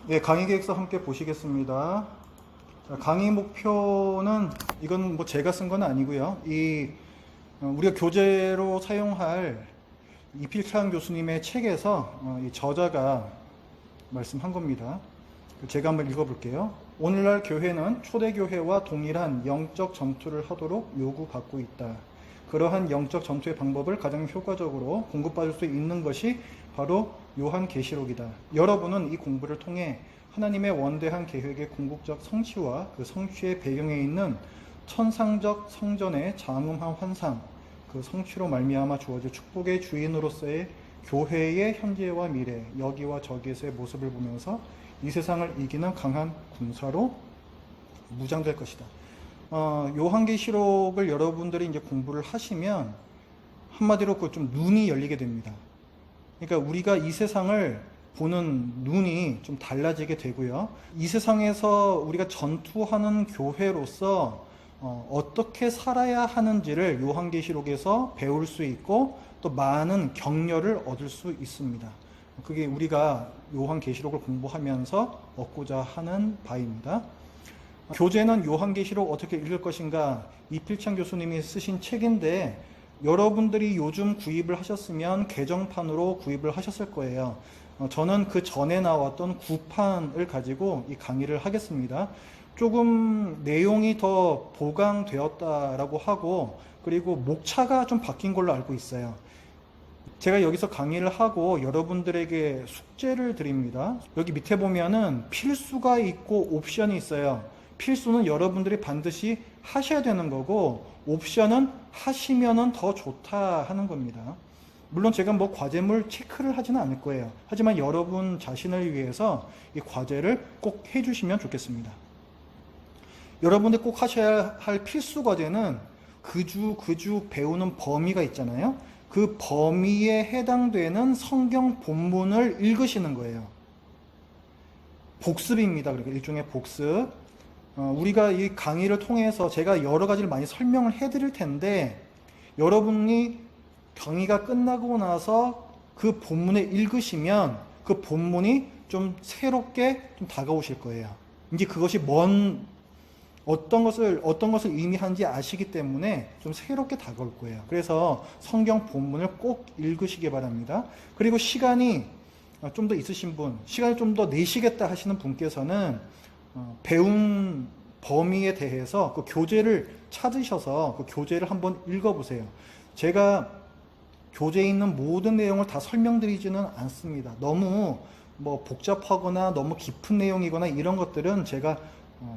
네, 강의 계획서 함께 보시겠습니다. 자, 강의 목표는 이건 뭐 제가 쓴 건 아니고요. 우리가 교재로 사용할 이필창 교수님의 책에서 이 저자가 말씀한 겁니다. 제가 한번 읽어볼게요. 오늘날 교회는 초대교회와 동일한 영적 전투를 하도록 요구받고 있다. 그러한 영적 전투의 방법을 가장 효과적으로 공급받을 수 있는 것이 바로 요한계시록이다. 여러분은 이 공부를 통해 하나님의 원대한 계획의 궁극적 성취와 그 성취의 배경에 있는 천상적 성전의 장엄한 환상, 그 성취로 말미암아 주어질 축복의 주인으로서의 교회의 현재와 미래, 여기와 저기에서의 모습을 보면서 이 세상을 이기는 강한 군사로 무장될 것이다. 요한계시록을 여러분들이 이제 공부를 하시면 한마디로 그 좀 눈이 열리게 됩니다. 그러니까 우리가 이 세상을 보는 눈이 좀 달라지게 되고요. 이 세상에서 우리가 전투하는 교회로서 어떻게 살아야 하는지를 요한계시록에서 배울 수 있고 또 많은 격려를 얻을 수 있습니다. 그게 우리가 요한계시록을 공부하면서 얻고자 하는 바입니다. 교재는 요한계시록 어떻게 읽을 것인가, 이필창 교수님이 쓰신 책인데 여러분들이 요즘 구입을 하셨으면 개정판으로 구입을 하셨을 거예요. 저는 그 전에 나왔던 구판을 가지고 이 강의를 하겠습니다. 조금 내용이 더 보강되었다라고 하고, 그리고 목차가 좀 바뀐 걸로 알고 있어요. 제가 여기서 강의를 하고 여러분들에게 숙제를 드립니다. 여기 밑에 보면은 필수가 있고 옵션이 있어요. 필수는 여러분들이 반드시 하셔야 되는 거고, 옵션은 하시면은 더 좋다 하는 겁니다. 물론 제가 뭐 과제물 체크를 하지는 않을 거예요. 하지만 여러분 자신을 위해서 이 과제를 꼭 해주시면 좋겠습니다. 여러분들 꼭 하셔야 할 필수 과제는 그 주 배우는 범위가 있잖아요. 그 범위에 해당되는 성경 본문을 읽으시는 거예요. 복습입니다. 그리고 일종의 복습. 우리가 이 강의를 통해서 제가 여러 가지를 많이 설명을 해드릴 텐데, 여러분이 강의가 끝나고 나서 그 본문을 읽으시면 그 본문이 좀 새롭게 좀 다가오실 거예요. 이제 그것이 어떤 것을 의미하는지 아시기 때문에 좀 새롭게 다가올 거예요. 그래서 성경 본문을 꼭 읽으시기 바랍니다. 그리고 시간이 좀 더 있으신 분, 시간을 좀 더 내시겠다 하시는 분께서는 배운 범위에 대해서 그 교재를 찾으셔서 그 교재를 한번 읽어보세요. 제가 교재에 있는 모든 내용을 다 설명드리지는 않습니다. 너무 복잡하거나 너무 깊은 내용이거나 이런 것들은 제가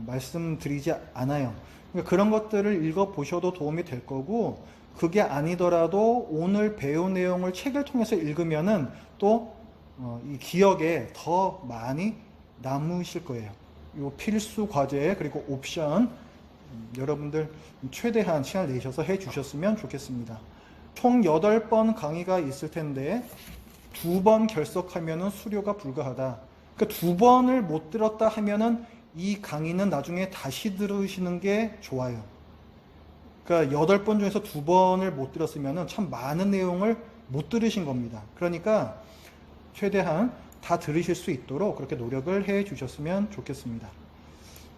말씀드리지 않아요. 그러니까 그런 것들을 읽어보셔도 도움이 될 거고, 그게 아니더라도 오늘 배운 내용을 책을 통해서 읽으면은 또 이 기억에 더 많이 남으실 거예요. 이 필수 과제 그리고 옵션 여러분들 최대한 시간을 내셔서 해 주셨으면 좋겠습니다. 총 8번 강의가 있을 텐데 2번 결석하면은 수료가 불가하다. 그러니까 2번을 못 들었다 하면은 이 강의는 나중에 다시 들으시는 게 좋아요. 그러니까 8번 중에서 2번을 못 들었으면은 참 많은 내용을 못 들으신 겁니다. 그러니까 최대한 다 들으실 수 있도록 그렇게 노력을 해 주셨으면 좋겠습니다.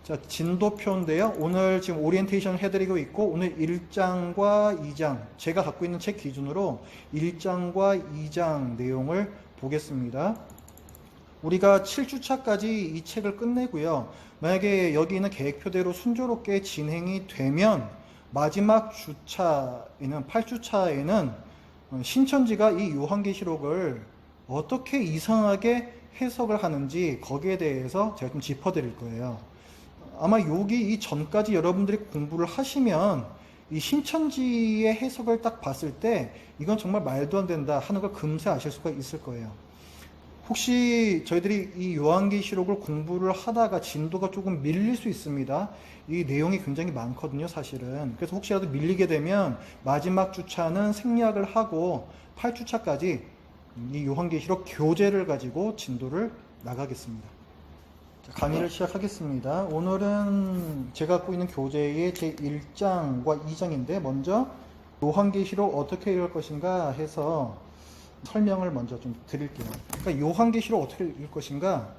자, 진도표인데요. 오늘 지금 오리엔테이션을 해드리고 있고, 오늘 1장과 2장, 제가 갖고 있는 책 기준으로 1장과 2장 내용을 보겠습니다. 우리가 7주차까지 이 책을 끝내고요. 만약에 여기 있는 계획표대로 순조롭게 진행이 되면 마지막 주차에는 8주차에는 신천지가 이 요한계시록을 어떻게 이상하게 해석을 하는지 거기에 대해서 제가 좀 짚어드릴 거예요. 아마 여기 이 전까지 여러분들이 공부를 하시면 이 신천지의 해석을 딱 봤을 때 이건 정말 말도 안 된다 하는 걸 금세 아실 수가 있을 거예요. 혹시 저희들이 이 요한계시록을 공부를 하다가 진도가 조금 밀릴 수 있습니다. 이 내용이 굉장히 많거든요, 사실은. 그래서 혹시라도 밀리게 되면 마지막 주차는 생략을 하고 8주차까지 이 요한계시록 교재를 가지고 진도를 나가겠습니다. 강의를 시작하겠습니다. 오늘은 제가 갖고 있는 교재의 제1장과 2장인데, 먼저 요한계시록 어떻게 읽을 것인가 해서 설명을 먼저 좀 드릴게요. 그러니까 요한계시록 어떻게 읽을 것인가,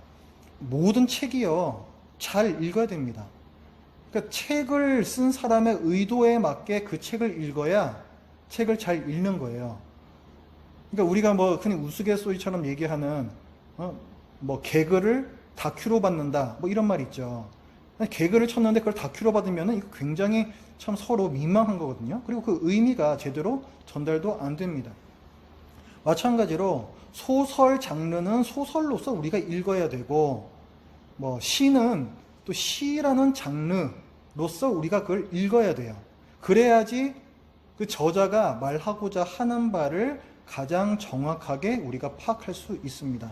모든 책이요, 잘 읽어야 됩니다. 그러니까 책을 쓴 사람의 의도에 맞게 그 책을 읽어야 책을 잘 읽는 거예요. 그러니까 우리가 뭐 흔히 우스갯소리처럼 얘기하는 뭐 개그를 다큐로 받는다 뭐 이런 말 있죠. 개그를 쳤는데 그걸 다큐로 받으면 이거 굉장히 참 서로 민망한 거거든요. 그리고 그 의미가 제대로 전달도 안 됩니다. 마찬가지로 소설 장르는 소설로서 우리가 읽어야 되고, 뭐 시는 또 시라는 장르로서 우리가 그걸 읽어야 돼요. 그래야지 그 저자가 말하고자 하는 바를 가장 정확하게 우리가 파악할 수 있습니다.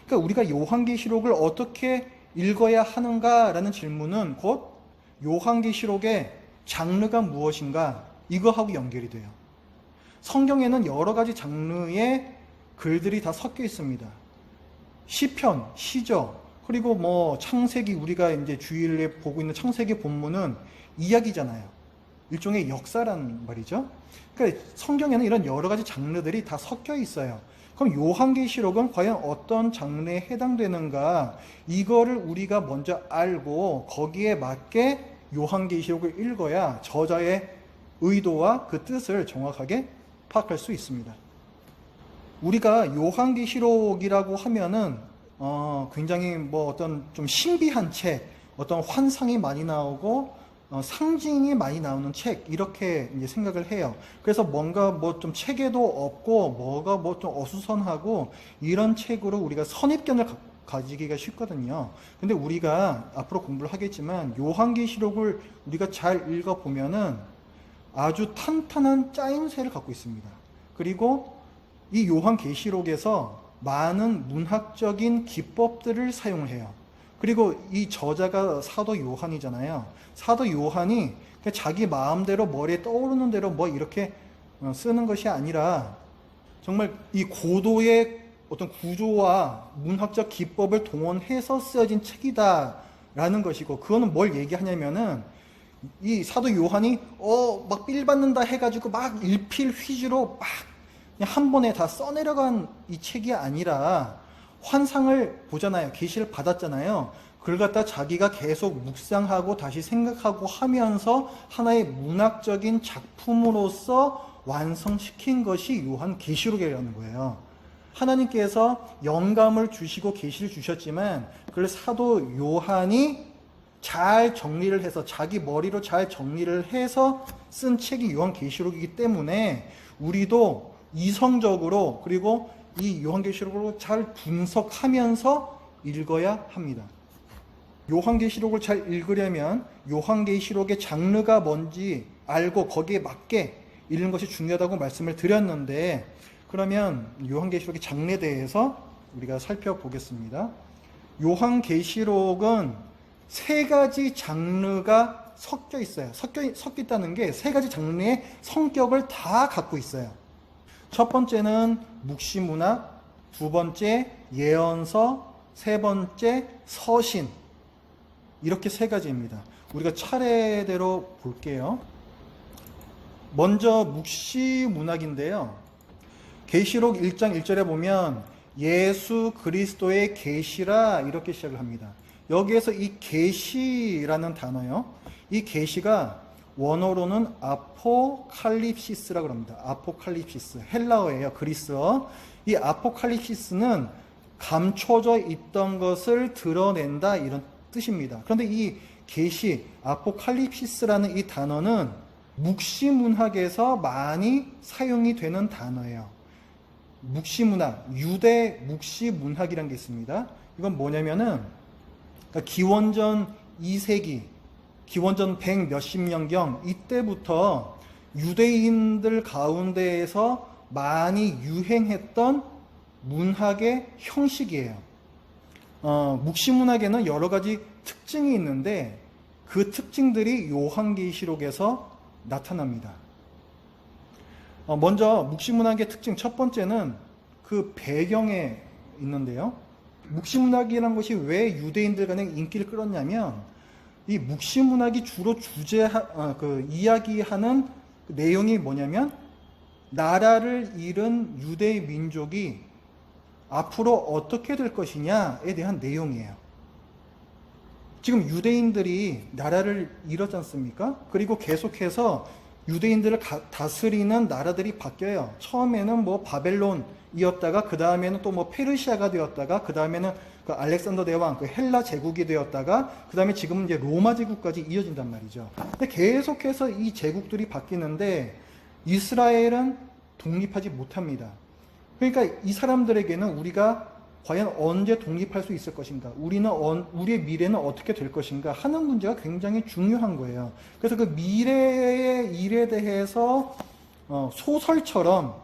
그러니까 우리가 요한계시록을 어떻게 읽어야 하는가라는 질문은 곧 요한계시록의 장르가 무엇인가 이거하고 연결이 돼요. 성경에는 여러 가지 장르의 글들이 다 섞여 있습니다. 시편, 시죠. 그리고 뭐 창세기, 우리가 이제 주일에 보고 있는 창세기 본문은 이야기잖아요. 일종의 역사란 말이죠. 그러니까 성경에는 이런 여러 가지 장르들이 다 섞여 있어요. 그럼 요한계시록은 과연 어떤 장르에 해당되는가, 이거를 우리가 먼저 알고 거기에 맞게 요한계시록을 읽어야 저자의 의도와 그 뜻을 정확하게 파악할 수 있습니다. 우리가 요한계시록이라고 하면은 굉장히 뭐 어떤 좀 신비한 책, 어떤 환상이 많이 나오고 상징이 많이 나오는 책, 이렇게 이제 생각을 해요. 그래서 뭔가 뭐 좀 체계도 없고 뭐가 뭐 좀 어수선하고 이런 책으로 우리가 선입견을 가지기가 쉽거든요. 근데 우리가 앞으로 공부를 하겠지만 요한계시록을 우리가 잘 읽어보면은 아주 탄탄한 짜임새를 갖고 있습니다. 그리고 이 요한계시록에서 많은 문학적인 기법들을 사용해요. 그리고 이 저자가 사도 요한이잖아요. 사도 요한이 자기 마음대로 머리에 떠오르는 대로 뭐 이렇게 쓰는 것이 아니라 정말 이 고도의 어떤 구조와 문학적 기법을 동원해서 쓰여진 책이다라는 것이고, 그거는 뭘 얘기하냐면은 이 사도 요한이 막 삘 받는다 해가지고 막 일필휘지로 막 그냥 한 번에 다 써내려간 이 책이 아니라 환상을 보잖아요. 계시를 받았잖아요. 그걸 갖다 자기가 계속 묵상하고 다시 생각하고 하면서 하나의 문학적인 작품으로서 완성시킨 것이 요한계시록이라는 거예요. 하나님께서 영감을 주시고 계시를 주셨지만 그걸 사도 요한이 잘 정리를 해서 자기 머리로 잘 정리를 해서 쓴 책이 요한계시록이기 때문에 우리도 이성적으로 그리고 이 요한계시록을 잘 분석하면서 읽어야 합니다. 요한계시록을 잘 읽으려면 요한계시록의 장르가 뭔지 알고 거기에 맞게 읽는 것이 중요하다고 말씀을 드렸는데, 그러면 요한계시록의 장르에 대해서 우리가 살펴보겠습니다. 요한계시록은 세 가지 장르가 섞여 있어요. 섞여 있다는 게 세 가지 장르의 성격을 다 갖고 있어요. 첫 번째는 묵시문학, 두 번째 예언서, 세 번째 서신, 이렇게 세 가지입니다. 우리가 차례대로 볼게요. 먼저 묵시문학인데요. 계시록 1장 1절에 보면 예수 그리스도의 계시라 이렇게 시작을 합니다. 여기에서 이 계시라는 단어요. 이 계시가 원어로는 아포칼립시스라고 합니다. 아포칼립시스. 헬라어예요. 그리스어. 이 아포칼립시스는 감춰져 있던 것을 드러낸다 이런 뜻입니다. 그런데 이 계시, 아포칼립시스라는 이 단어는 묵시문학에서 많이 사용이 되는 단어예요. 묵시문학, 유대 묵시문학이라는 게 있습니다. 이건 뭐냐면은 그러니까 기원전 2세기, 기원전 100 몇십 년경 이때부터 유대인들 가운데에서 많이 유행했던 문학의 형식이에요. 묵시문학에는 여러 가지 특징이 있는데 그 특징들이 요한계시록에서 나타납니다. 먼저 묵시문학의 특징 첫 번째는 그 배경에 있는데요. 묵시문학이라는 것이 왜 유대인들 간에 인기를 끌었냐면 이 묵시문학이 주로 이야기하는 내용이 뭐냐면 나라를 잃은 유대 민족이 앞으로 어떻게 될 것이냐에 대한 내용이에요. 지금 유대인들이 나라를 잃었지 않습니까? 그리고 계속해서 유대인들을 다스리는 나라들이 바뀌어요. 처음에는 뭐 바벨론이었다가 그 다음에는 또 뭐 페르시아가 되었다가 그 다음에는 그 알렉산더 대왕, 그 헬라 제국이 되었다가 그 다음에 지금은 이제 로마 제국까지 이어진단 말이죠. 근데 계속해서 이 제국들이 바뀌는데 이스라엘은 독립하지 못합니다. 그러니까 이 사람들에게는 우리가 과연 언제 독립할 수 있을 것인가? 우리의 미래는 어떻게 될 것인가? 하는 문제가 굉장히 중요한 거예요. 그래서 그 미래의 일에 대해서 소설처럼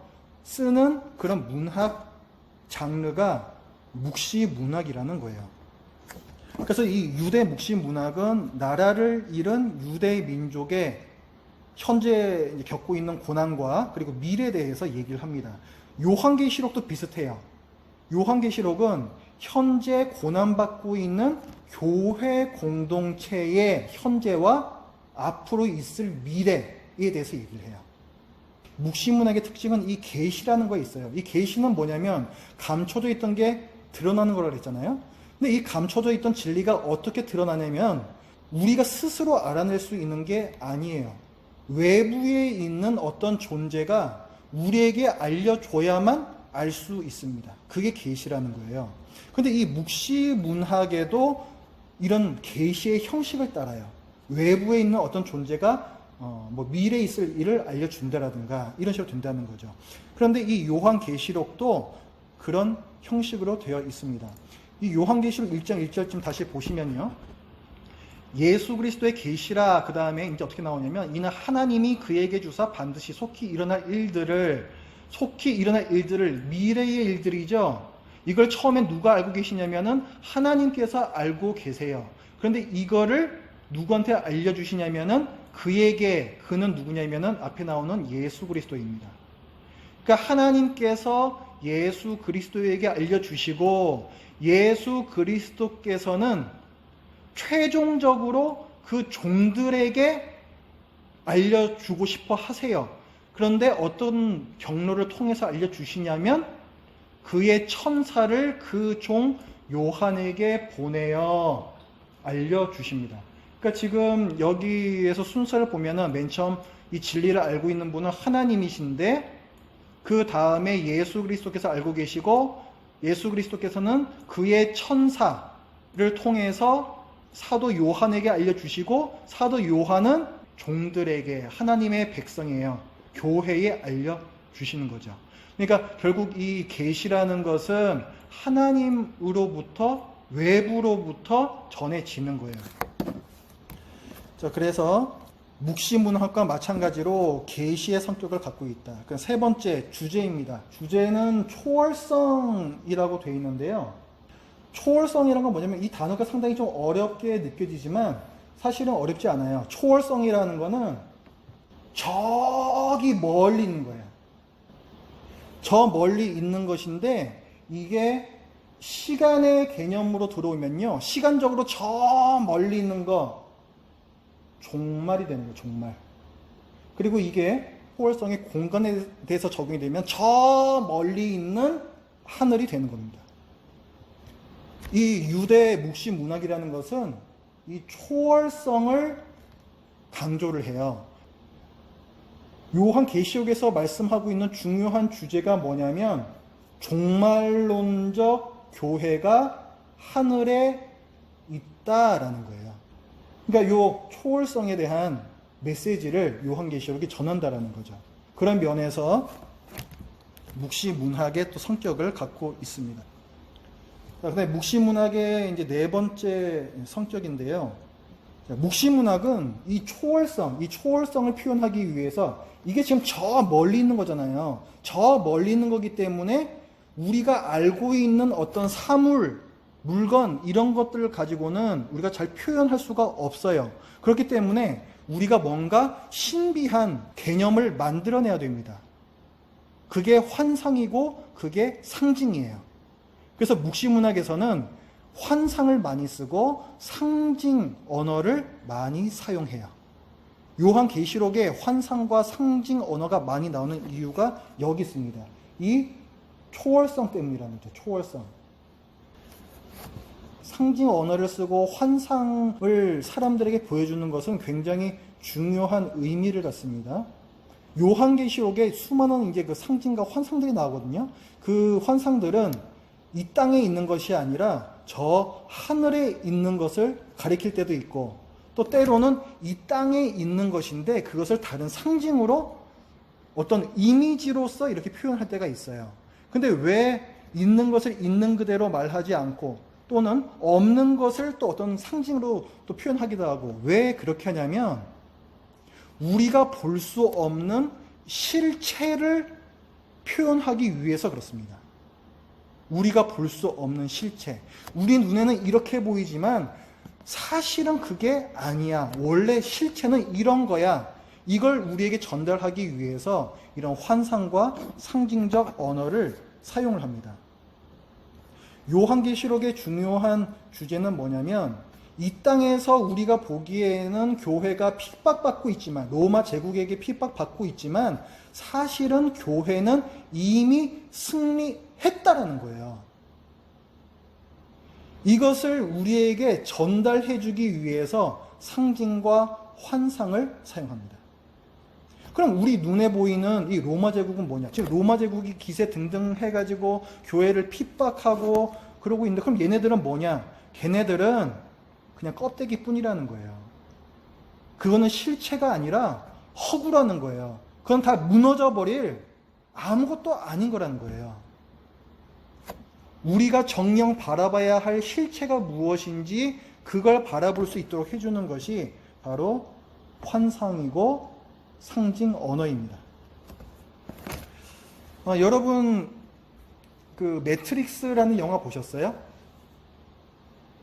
쓰는 그런 문학 장르가 묵시 문학이라는 거예요. 그래서 이 유대 묵시 문학은 나라를 잃은 유대 민족의 현재 겪고 있는 고난과 그리고 미래에 대해서 얘기를 합니다. 요한계시록도 비슷해요. 요한계시록은 현재 고난받고 있는 교회 공동체의 현재와 앞으로 있을 미래에 대해서 얘기를 해요. 묵시문학의 특징은 이 계시라는 거 있어요. 이 계시는 뭐냐면 감춰져 있던 게 드러나는 거라고 했잖아요. 근데 이 감춰져 있던 진리가 어떻게 드러나냐면 우리가 스스로 알아낼 수 있는 게 아니에요. 외부에 있는 어떤 존재가 우리에게 알려줘야만 알 수 있습니다. 그게 계시라는 거예요. 근데 이 묵시 문학에도 이런 계시의 형식을 따라요. 외부에 있는 어떤 존재가 뭐 미래에 있을 일을 알려준다라든가 이런 식으로 된다는 거죠. 그런데 이 요한계시록도 그런 형식으로 되어 있습니다. 이 요한계시록 1장 1절쯤 다시 보시면요. 예수 그리스도의 계시라 그 다음에 이제 어떻게 나오냐면 이는 하나님이 그에게 주사 반드시 속히 일어날 일들을 미래의 일들이죠. 이걸 처음에 누가 알고 계시냐면은 하나님께서 알고 계세요. 그런데 이거를 누구한테 알려주시냐면은 그는 누구냐면은 앞에 나오는 예수 그리스도입니다. 그러니까 하나님께서 예수 그리스도에게 알려주시고 예수 그리스도께서는 최종적으로 그 종들에게 알려주고 싶어 하세요. 그런데 어떤 경로를 통해서 알려주시냐면 그의 천사를 그 종 요한에게 보내어 알려주십니다. 그러니까 지금 여기에서 순서를 보면은 맨 처음 이 진리를 알고 있는 분은 하나님이신데 그 다음에 예수 그리스도께서 알고 계시고 예수 그리스도께서는 그의 천사를 통해서 사도 요한에게 알려주시고 사도 요한은 종들에게 하나님의 백성이에요. 교회에 알려주시는 거죠. 그러니까 결국 이 계시라는 것은 하나님으로부터 외부로부터 전해지는 거예요. 자, 그래서 묵시문학과 마찬가지로 계시의 성격을 갖고 있다. 그 세 번째 주제입니다. 주제는 초월성이라고 되어 있는데요. 초월성이라는 건 뭐냐면 이 단어가 상당히 좀 어렵게 느껴지지만 사실은 어렵지 않아요. 초월성이라는 거는 저기 멀리 있는 거예요. 저 멀리 있는 것인데 이게 시간의 개념으로 들어오면요. 시간적으로 저 멀리 있는 거 종말이 되는 거예요. 종말. 그리고 이게 초월성이 공간에 대해서 적용이 되면 저 멀리 있는 하늘이 되는 겁니다. 이 유대 묵시 문학이라는 것은 이 초월성을 강조를 해요. 요한계시록에서 말씀하고 있는 중요한 주제가 뭐냐면 종말론적 교회가 하늘에 있다라는 거예요. 그러니까 요 초월성에 대한 메시지를 요한계시록이 전한다라는 거죠. 그런 면에서 묵시 문학의 또 성격을 갖고 있습니다. 자, 그다음에 묵시 문학의 이제 네 번째 성격인데요. 자, 묵시 문학은 이 초월성을 표현하기 위해서 이게 지금 저 멀리 있는 거잖아요. 저 멀리 있는 거기 때문에 우리가 알고 있는 어떤 사물, 물건 이런 것들을 가지고는 우리가 잘 표현할 수가 없어요. 그렇기 때문에 우리가 뭔가 신비한 개념을 만들어내야 됩니다. 그게 환상이고 그게 상징이에요. 그래서 묵시문학에서는 환상을 많이 쓰고 상징 언어를 많이 사용해요. 요한계시록에 환상과 상징 언어가 많이 나오는 이유가 여기 있습니다. 이 초월성 때문이라는 거죠. 초월성. 상징 언어를 쓰고 환상을 사람들에게 보여주는 것은 굉장히 중요한 의미를 갖습니다. 요한계시록에 수많은 이제 그 상징과 환상들이 나오거든요. 그 환상들은 이 땅에 있는 것이 아니라 저 하늘에 있는 것을 가리킬 때도 있고, 또 때로는 이 땅에 있는 것인데 그것을 다른 상징으로 어떤 이미지로서 이렇게 표현할 때가 있어요. 근데 왜 있는 것을 있는 그대로 말하지 않고 또는 없는 것을 또 어떤 상징으로 또 표현하기도 하고, 왜 그렇게 하냐면 우리가 볼 수 없는 실체를 표현하기 위해서 그렇습니다. 우리가 볼 수 없는 실체. 우리 눈에는 이렇게 보이지만 사실은 그게 아니야. 원래 실체는 이런 거야. 이걸 우리에게 전달하기 위해서 이런 환상과 상징적 언어를 사용을 합니다. 요한계시록의 중요한 주제는 뭐냐면, 이 땅에서 우리가 보기에는 교회가 핍박받고 있지만, 로마 제국에게 핍박받고 있지만 사실은 교회는 이미 승리했다라는 거예요. 이것을 우리에게 전달해 주기 위해서 상징과 환상을 사용합니다. 그럼 우리 눈에 보이는 이 로마 제국은 뭐냐? 지금 로마 제국이 기세 등등 해가지고 교회를 핍박하고 그러고 있는데, 그럼 얘네들은 뭐냐? 걔네들은 그냥 껍데기 뿐이라는 거예요. 그거는 실체가 아니라 허구라는 거예요. 그건 다 무너져 버릴 아무것도 아닌 거라는 거예요. 우리가 정녕 바라봐야 할 실체가 무엇인지 그걸 바라볼 수 있도록 해주는 것이 바로 환상이고 상징 언어입니다. 여러분 그 매트릭스라는 영화 보셨어요?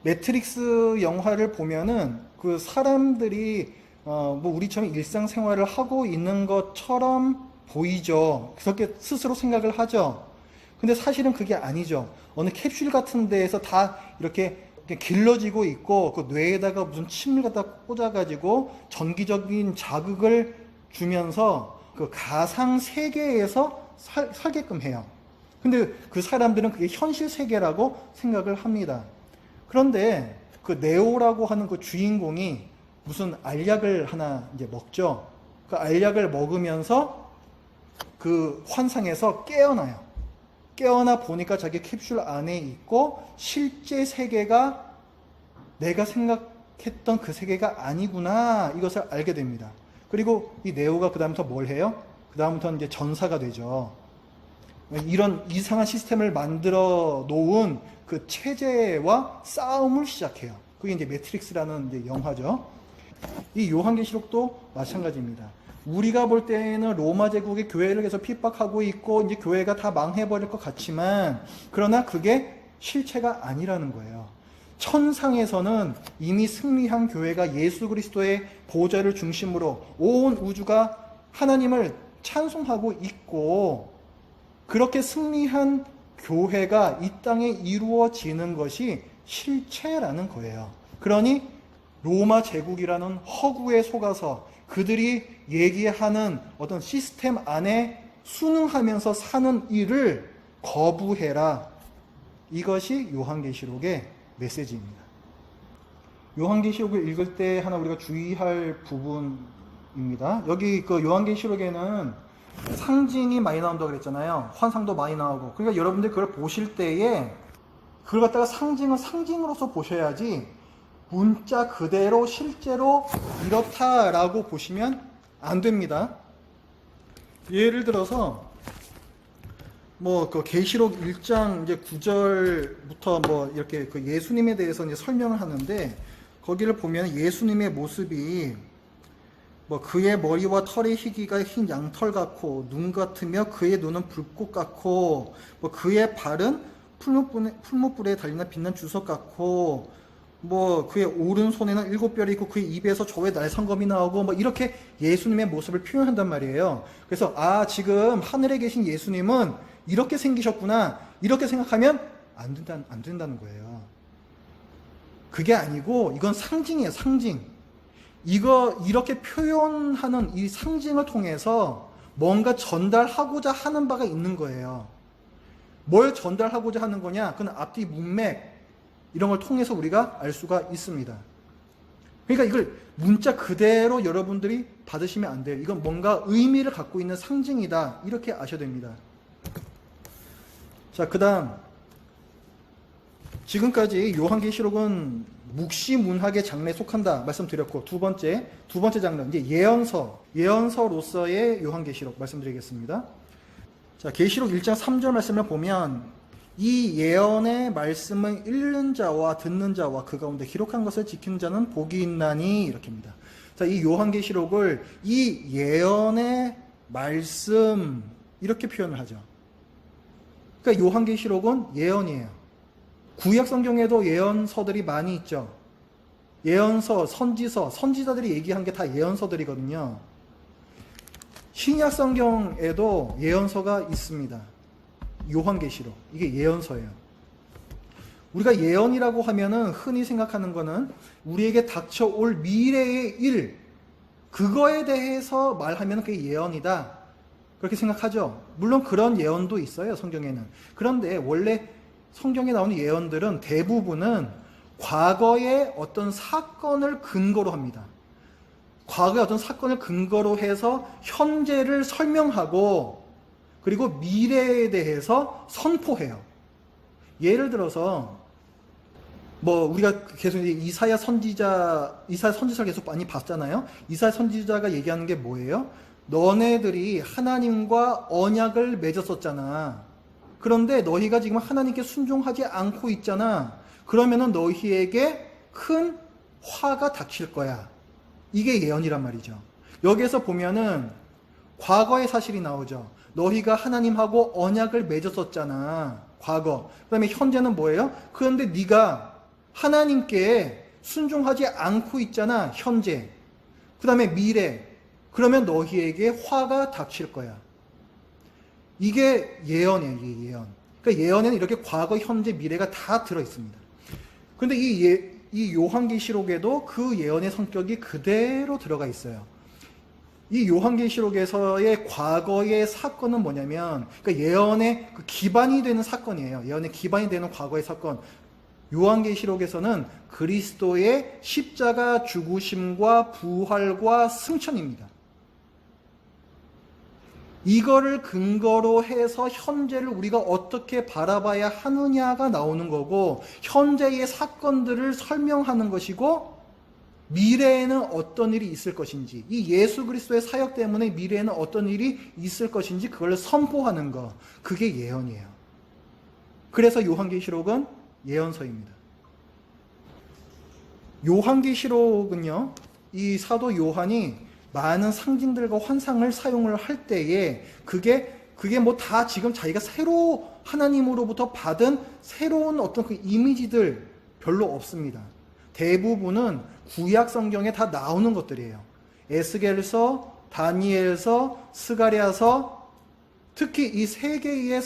매트릭스 영화를 보면은 그 사람들이 뭐 우리처럼 일상생활을 하고 있는 것처럼 보이죠. 그렇게 스스로 생각을 하죠. 근데 사실은 그게 아니죠. 어느 캡슐 같은 데에서 다 이렇게 길러지고 있고, 그 뇌에다가 무슨 침을 갖다 꽂아가지고 전기적인 자극을 주면서 그 가상 세계에서 살게끔 해요. 근데 그 사람들은 그게 현실 세계라고 생각을 합니다. 그런데 그 네오라고 하는 그 주인공이 무슨 알약을 하나 이제 먹죠. 그 알약을 먹으면서 그 환상에서 깨어나요. 깨어나 보니까 자기 캡슐 안에 있고 실제 세계가 내가 생각했던 그 세계가 아니구나, 이것을 알게 됩니다. 그리고 이 네오가 그 다음부터 뭘 해요? 그 다음부터 이제 전사가 되죠. 이런 이상한 시스템을 만들어 놓은 그 체제와 싸움을 시작해요. 그게 이제 매트릭스라는 이제 영화죠. 이 요한계시록도 마찬가지입니다. 우리가 볼 때는 로마 제국의 교회를 계속 핍박하고 있고 이제 교회가 다 망해버릴 것 같지만, 그러나 그게 실체가 아니라는 거예요. 천상에서는 이미 승리한 교회가 예수 그리스도의 보좌를 중심으로 온 우주가 하나님을 찬송하고 있고, 그렇게 승리한 교회가 이 땅에 이루어지는 것이 실체라는 거예요. 그러니 로마 제국이라는 허구에 속아서 그들이 얘기하는 어떤 시스템 안에 순응하면서 사는 일을 거부해라. 이것이 요한계시록의 메시지입니다. 요한계시록을 읽을 때 하나 우리가 주의할 부분입니다. 여기 그 요한계시록에는 상징이 많이 나온다고 그랬잖아요. 환상도 많이 나오고. 그러니까 여러분들 그걸 보실 때에 그걸 갖다가 상징은 상징으로서 보셔야지, 문자 그대로 실제로 이렇다라고 보시면 안 됩니다. 예를 들어서 뭐 그 계시록 1장 이제 9절부터 뭐 이렇게 그 예수님에 대해서 이제 설명을 하는데, 거기를 보면 예수님의 모습이 뭐 그의 머리와 털의 희기가 흰 양털 같고 눈 같으며 그의 눈은 불꽃 같고 뭐 그의 발은 풀무불에 달리나 빛난 주석 같고 뭐 그의 오른손에는 7뼈리 있고 그의 입에서 저의 날성검이 나오고 뭐 이렇게 예수님의 모습을 표현한단 말이에요. 그래서 지금 하늘에 계신 예수님은 이렇게 생기셨구나, 이렇게 생각하면 안 된다는 거예요. 그게 아니고 이건 상징이에요. 상징. 이렇게 표현하는 이 상징을 통해서 뭔가 전달하고자 하는 바가 있는 거예요. 뭘 전달하고자 하는 거냐? 그건 앞뒤 문맥, 이런 걸 통해서 우리가 알 수가 있습니다. 그러니까 이걸 문자 그대로 여러분들이 받으시면 안 돼요. 이건 뭔가 의미를 갖고 있는 상징이다. 이렇게 아셔야 됩니다. 자, 그 다음 지금까지 요한계시록은 묵시문학의 장르에 속한다 말씀드렸고, 두 번째 장르 이제 예언서로서의 요한계시록 말씀드리겠습니다. 자, 계시록 1장 3절 말씀을 보면 이 예언의 말씀을 읽는 자와 듣는 자와 그 가운데 기록한 것을 지키는 자는 복이 있나니 이렇게입니다. 자, 이 요한계시록을 이 예언의 말씀 이렇게 표현을 하죠. 그러니까 요한계시록은 예언이에요. 구약 성경에도 예언서들이 많이 있죠. 예언서, 선지자들이 얘기한 게 다 예언서들이거든요. 신약 성경에도 예언서가 있습니다. 요한계시록, 이게 예언서예요. 우리가 예언이라고 하면은 흔히 생각하는 거는 우리에게 닥쳐올 미래의 일, 그거에 대해서 말하면 그게 예언이다, 그렇게 생각하죠. 물론 그런 예언도 있어요, 성경에는. 그런데 원래 성경에 나오는 예언들은 대부분은 과거의 어떤 사건을 근거로 합니다. 과거의 어떤 사건을 근거로 해서 현재를 설명하고 그리고 미래에 대해서 선포해요. 예를 들어서 우리가 계속 이사야 선지자를 계속 많이 봤잖아요. 이사야 선지자가 얘기하는 게 뭐예요? 너네들이 하나님과 언약을 맺었었잖아. 그런데 너희가 지금 하나님께 순종하지 않고 있잖아. 그러면은 너희에게 큰 화가 닥칠 거야. 이게 예언이란 말이죠. 여기에서 보면은 과거의 사실이 나오죠. 너희가 하나님하고 언약을 맺었었잖아. 과거. 그 다음에 현재는 뭐예요? 그런데 네가 하나님께 순종하지 않고 있잖아. 현재. 그 다음에 미래. 그러면 너희에게 화가 닥칠 거야. 이게 예언이에요. 이게 예언. 그러니까 예언에는 이렇게 과거, 현재, 미래가 다 들어있습니다. 그런데 이 요한계시록에도 그 예언의 성격이 그대로 들어가 있어요. 이 요한계시록에서의 과거의 사건은 뭐냐면, 그러니까 예언의 그 기반이 되는 사건이에요. 예언의 기반이 되는 과거의 사건. 요한계시록에서는 그리스도의 십자가 죽으심과 부활과 승천입니다. 이거를 근거로 해서 현재를 우리가 어떻게 바라봐야 하느냐가 나오는 거고, 현재의 사건들을 설명하는 것이고, 미래에는 어떤 일이 있을 것인지, 이 예수 그리스도의 사역 때문에 미래에는 어떤 일이 있을 것인지 그걸 선포하는 거, 그게 예언이에요. 그래서 요한계시록은 예언서입니다. 요한계시록은요, 이 사도 요한이 많은 상징들과 환상을 사용을 할 때에 그게 다 지금 자기가 새로 하나님으로부터 받은 새로운 어떤 그 이미지들 별로 없습니다. 대부분은 구약 성경에 다 나오는 것들이에요. 에스겔서, 다니엘서, 스가랴서, 특히 이 세 개의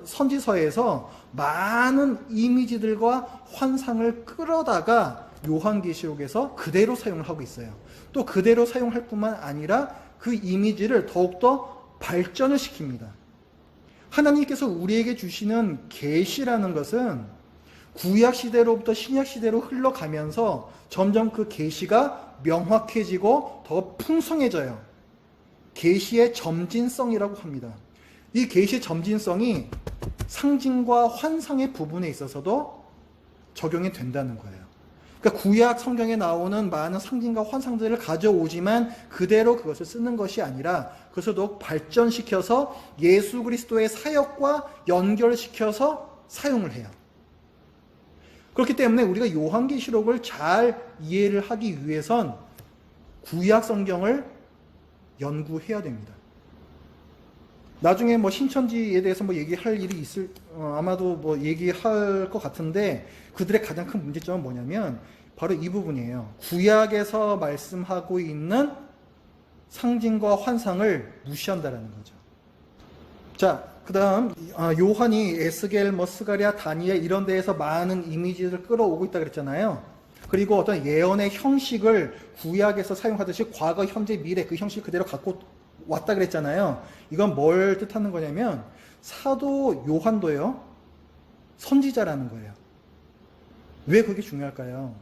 선지서에서 많은 이미지들과 환상을 끌어다가 요한계시록에서 그대로 사용을 하고 있어요. 또 그대로 사용할 뿐만 아니라 그 이미지를 더욱더 발전을 시킵니다. 하나님께서 우리에게 주시는 계시라는 것은 구약 시대로부터 신약 시대로 흘러가면서 점점 그 계시가 명확해지고 더 풍성해져요. 계시의 점진성이라고 합니다. 이 계시의 점진성이 상징과 환상의 부분에 있어서도 적용이 된다는 거예요. 그러니까 구약 성경에 나오는 많은 상징과 환상들을 가져오지만 그대로 그것을 쓰는 것이 아니라 그것을 더욱 발전시켜서 예수 그리스도의 사역과 연결시켜서 사용을 해요. 그렇기 때문에 우리가 요한계시록을 잘 이해를 하기 위해선 구약 성경을 연구해야 됩니다. 나중에 신천지에 대해서 얘기할 일이 아마도 얘기할 것 같은데, 그들의 가장 큰 문제점은 뭐냐면 바로 이 부분이에요. 구약에서 말씀하고 있는 상징과 환상을 무시한다라는 거죠. 자, 그 다음 요한이 에스겔, 스가랴, 다니엘 이런 데에서 많은 이미지를 끌어오고 있다 그랬잖아요. 그리고 어떤 예언의 형식을 구약에서 사용하듯이 과거, 현재, 미래 그 형식 그대로 갖고 왔다 그랬잖아요. 이건 뭘 뜻하는 거냐면 사도 요한도요, 선지자라는 거예요. 왜 그게 중요할까요?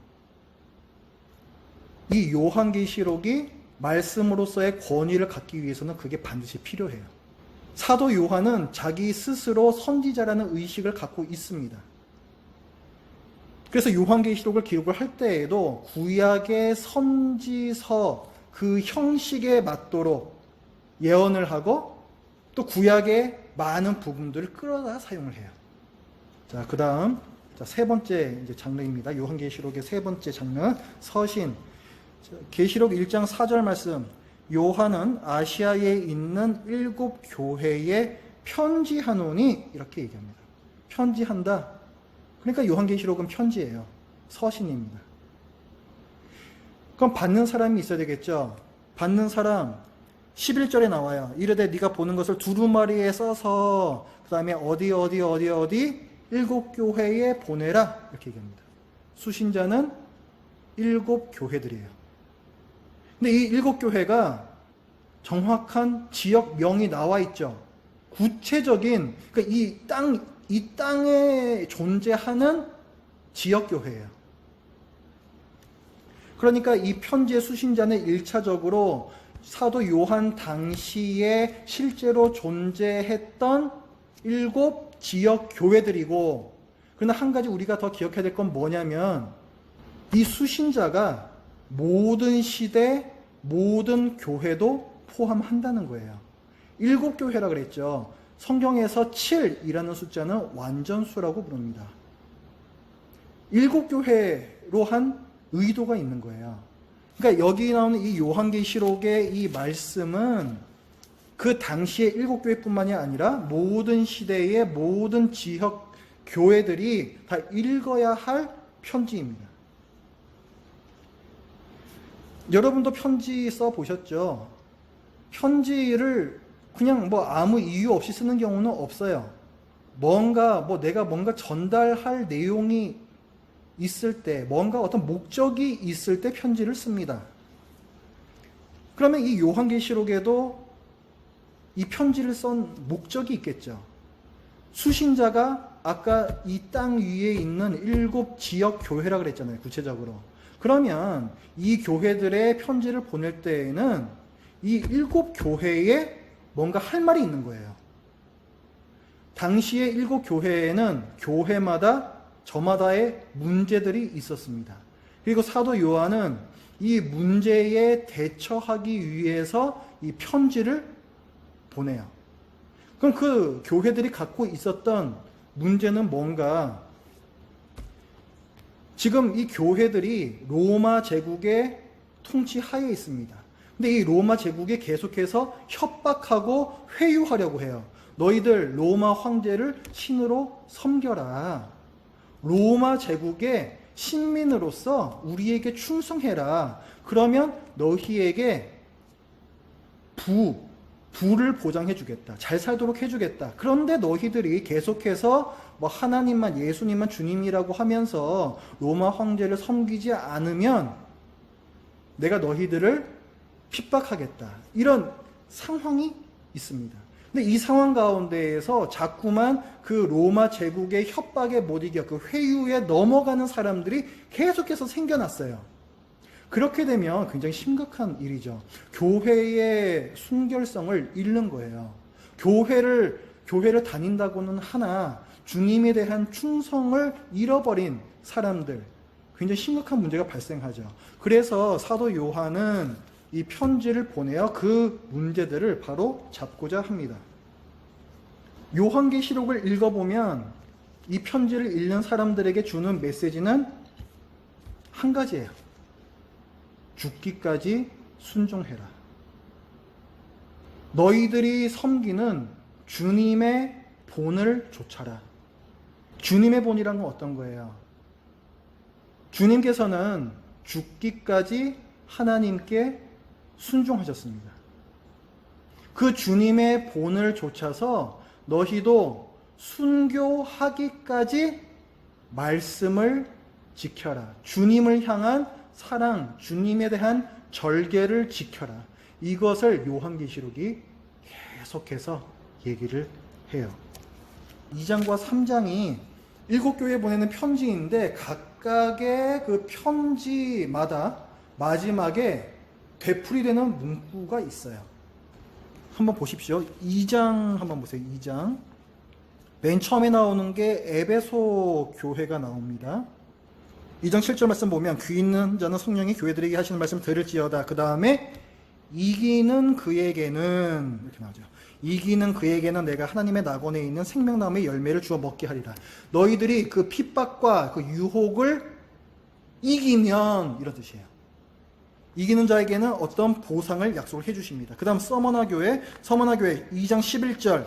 이 요한계시록이 말씀으로서의 권위를 갖기 위해서는 그게 반드시 필요해요. 사도 요한은 자기 스스로 선지자라는 의식을 갖고 있습니다. 그래서 요한계시록을 기록을 할 때에도 구약의 선지서 그 형식에 맞도록 예언을 하고 또 구약의 많은 부분들을 끌어다 사용을 해요. 자, 그 다음 세 번째 이제 장르입니다. 요한계시록의 세 번째 장르, 서신. 계시록 1장 4절 말씀. 요한은 아시아에 있는 7 교회에 편지하노니 이렇게 얘기합니다. 편지한다. 그러니까 요한계시록은 편지예요. 서신입니다. 그럼 받는 사람이 있어야 되겠죠. 받는 사람 11절에 나와요. 이르되 네가 보는 것을 두루마리에 써서 그 다음에 어디 7 교회에 보내라 이렇게 얘기합니다. 수신자는 7 교회들이에요. 근데 이 7 교회가 정확한 지역명이 나와 있죠. 구체적인 그러니까 이 땅에 존재하는 지역교회예요. 그러니까 이 편지의 수신자는 1차적으로 사도 요한 당시에 실제로 존재했던 7 지역교회들이고, 그러나 한 가지 우리가 더 기억해야 될 건 뭐냐면 이 수신자가 모든 시대, 모든 교회도 포함한다는 거예요. 7 교회라 그랬죠. 성경에서 7이라는 숫자는 완전수라고 부릅니다. 7 교회로 한 의도가 있는 거예요. 그러니까 여기 나오는 이 요한계시록의 이 말씀은 그 당시의 7 교회뿐만이 아니라 모든 시대의 모든 지역 교회들이 다 읽어야 할 편지입니다. 여러분도 편지 써 보셨죠? 편지를 그냥 아무 이유 없이 쓰는 경우는 없어요. 내가 뭔가 전달할 내용이 있을 때, 뭔가 어떤 목적이 있을 때 편지를 씁니다. 그러면 이 요한계시록에도 이 편지를 쓴 목적이 있겠죠. 수신자가 아까 이 땅 위에 있는 7 지역 교회라 그랬잖아요. 구체적으로. 그러면 이 교회들의 편지를 보낼 때에는 이 7 교회에 뭔가 할 말이 있는 거예요. 당시의 7 교회에는 교회마다 저마다의 문제들이 있었습니다. 그리고 사도 요한은 이 문제에 대처하기 위해서 이 편지를 보내요. 그럼 그 교회들이 갖고 있었던 문제는 뭔가? 지금 이 교회들이 로마 제국의 통치 하에 있습니다. 근데 이 로마 제국이 계속해서 협박하고 회유하려고 해요. 너희들 로마 황제를 신으로 섬겨라. 로마 제국의 신민으로서 우리에게 충성해라. 그러면 너희에게 부를 보장해 주겠다. 잘 살도록 해주겠다. 그런데 너희들이 계속해서 하나님만, 예수님만 주님이라고 하면서 로마 황제를 섬기지 않으면 내가 너희들을 핍박하겠다. 이런 상황이 있습니다. 근데 이 상황 가운데에서 자꾸만 그 로마 제국의 협박에 못 이겨 그 회유에 넘어가는 사람들이 계속해서 생겨났어요. 그렇게 되면 굉장히 심각한 일이죠. 교회의 순결성을 잃는 거예요. 교회를 다닌다고는 하나 주님에 대한 충성을 잃어버린 사람들, 굉장히 심각한 문제가 발생하죠. 그래서 사도 요한은 이 편지를 보내어 그 문제들을 바로 잡고자 합니다. 요한계시록을 읽어보면 이 편지를 읽는 사람들에게 주는 메시지는 한 가지예요. 죽기까지 순종해라. 너희들이 섬기는 주님의 본을 좇아라. 주님의 본이란 건 어떤 거예요? 주님께서는 죽기까지 하나님께 순종하셨습니다. 그 주님의 본을 좇아서 너희도 순교하기까지 말씀을 지켜라. 주님을 향한 사랑, 주님에 대한 절개를 지켜라. 이것을 요한계시록이 계속해서 얘기를 해요. 2장과 3장이 7 교회에 보내는 편지인데 각각의 그 편지마다 마지막에 되풀이되는 문구가 있어요. 한번 보십시오. 2장 한번 보세요. 2장. 맨 처음에 나오는 게 에베소 교회가 나옵니다. 2장 7절 말씀 보면 귀 있는 자는 성령이 교회들에게 하시는 말씀 들을지어다. 그 다음에 이기는 그에게는 이렇게 나오죠. 이기는 그에게는 내가 하나님의 낙원에 있는 생명나무의 열매를 주어 먹게 하리라. 너희들이 그 핍박과 그 유혹을 이기면 이런 뜻이에요. 이기는 자에게는 어떤 보상을 약속을 해주십니다. 그 다음 서머나 교회 2장 11절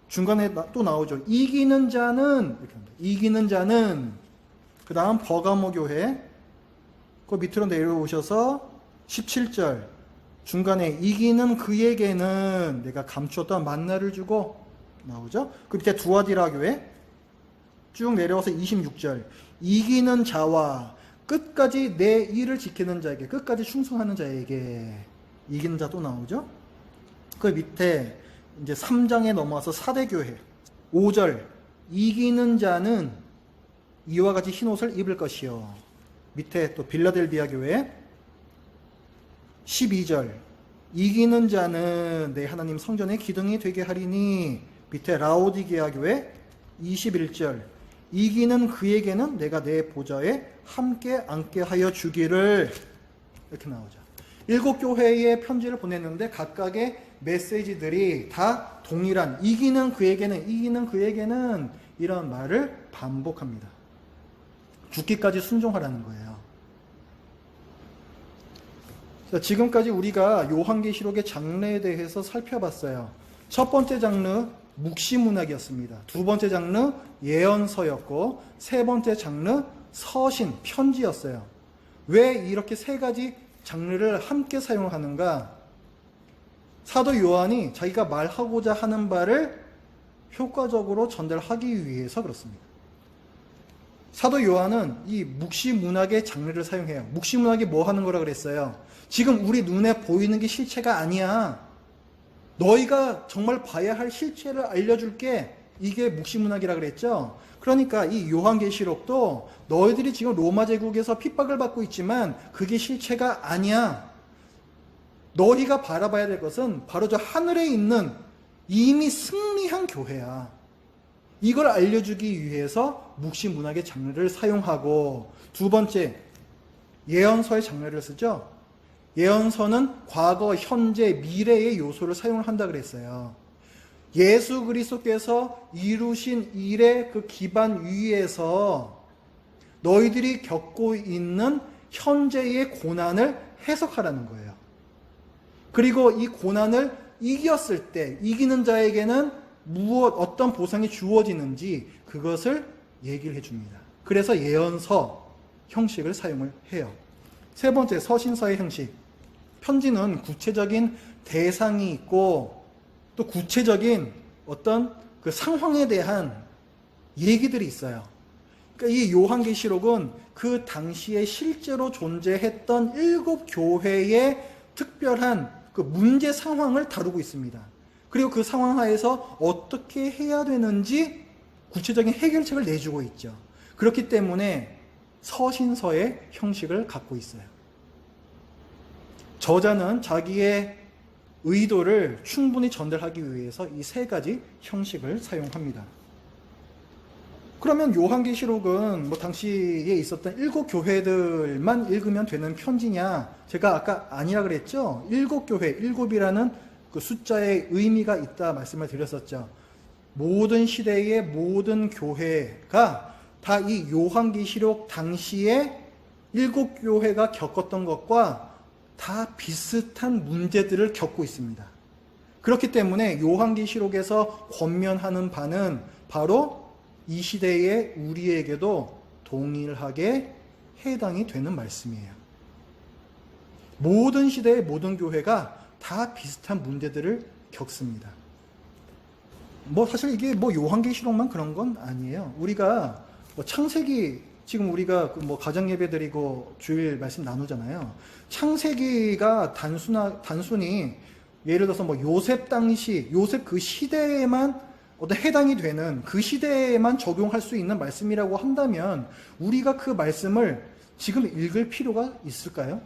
중간에 또 나오죠. 이기는 자는 이렇게 합니다. 이기는 자는 그 다음 버가모 교회 그 밑으로 내려오셔서 17절 중간에 이기는 그에게는 내가 감추었던 만나를 주고 나오죠. 그 밑에 두아디라 교회 쭉 내려와서 26절 이기는 자와 끝까지 내 일을 지키는 자에게 끝까지 충성하는 자에게 이기는 자 또 나오죠. 그 밑에 이제 3장에 넘어와서 사대교회 5절 이기는 자는 이와 같이 흰옷을 입을 것이요. 밑에 또 빌라델비아 교회 12절 이기는 자는 내 하나님 성전의 기둥이 되게 하리니. 밑에 라오디게아 교회 21절 이기는 그에게는 내가 내 보좌에 함께 앉게 하여 주기를. 이렇게 나오죠. 7교회의 편지를 보냈는데 각각의 메시지들이 다 동일한 이기는 그에게는 이런 말을 반복합니다. 죽기까지 순종하라는 거예요. 자, 지금까지 우리가 요한계시록의 장르에 대해서 살펴봤어요. 첫 번째 장르 묵시문학이었습니다. 두 번째 장르 예언서였고 세 번째 장르 서신, 편지였어요. 왜 이렇게 세 가지 장르를 함께 사용하는가? 사도 요한이 자기가 말하고자 하는 바를 효과적으로 전달하기 위해서 그렇습니다. 사도 요한은 이 묵시문학의 장르를 사용해요. 묵시문학이 뭐 하는 거라 그랬어요? 지금 우리 눈에 보이는 게 실체가 아니야. 너희가 정말 봐야 할 실체를 알려줄게. 이게 묵시문학이라 그랬죠. 그러니까 이 요한계시록도 너희들이 지금 로마 제국에서 핍박을 받고 있지만 그게 실체가 아니야. 너희가 바라봐야 될 것은 바로 저 하늘에 있는 이미 승리한 교회야. 이걸 알려주기 위해서 묵시문학의 장르를 사용하고, 두 번째 예언서의 장르를 쓰죠. 예언서는 과거, 현재, 미래의 요소를 사용을 한다 그랬어요. 예수 그리스도께서 이루신 일의 그 기반 위에서 너희들이 겪고 있는 현재의 고난을 해석하라는 거예요. 그리고 이 고난을 이겼을 때 이기는 자에게는 어떤 보상이 주어지는지 그것을 얘기를 해줍니다. 그래서 예언서 형식을 사용을 해요. 세 번째, 서신서의 형식. 편지는 구체적인 대상이 있고 또 구체적인 어떤 그 상황에 대한 얘기들이 있어요. 그러니까 이 요한계시록은 그 당시에 실제로 존재했던 7교회의 특별한 그 문제 상황을 다루고 있습니다. 그리고 그 상황 하에서 어떻게 해야 되는지 구체적인 해결책을 내주고 있죠. 그렇기 때문에 서신서의 형식을 갖고 있어요. 저자는 자기의 의도를 충분히 전달하기 위해서 이 세 가지 형식을 사용합니다. 그러면 요한계시록은 뭐 당시에 있었던 7교회들만 읽으면 되는 편지냐? 제가 아까 아니라 그랬죠? 7교회, 7이라는 그 숫자의 의미가 있다 말씀을 드렸었죠. 모든 시대의 모든 교회가 다 이 요한계시록 당시에 7교회가 겪었던 것과 다 비슷한 문제들을 겪고 있습니다. 그렇기 때문에 요한계시록에서 권면하는 바는 바로 이 시대의 우리에게도 동일하게 해당이 되는 말씀이에요. 모든 시대의 모든 교회가 다 비슷한 문제들을 겪습니다. 뭐 사실 이게 뭐 요한계시록만 그런 건 아니에요. 우리가 뭐 창세기, 지금 우리가 뭐 가정 예배 드리고 주일 말씀 나누잖아요. 창세기가 단순히 예를 들어서 뭐 요셉 당시, 요셉 그 시대에만 어떤 해당이 되는 그 시대에만 적용할 수 있는 말씀이라고 한다면 우리가 그 말씀을 지금 읽을 필요가 있을까요?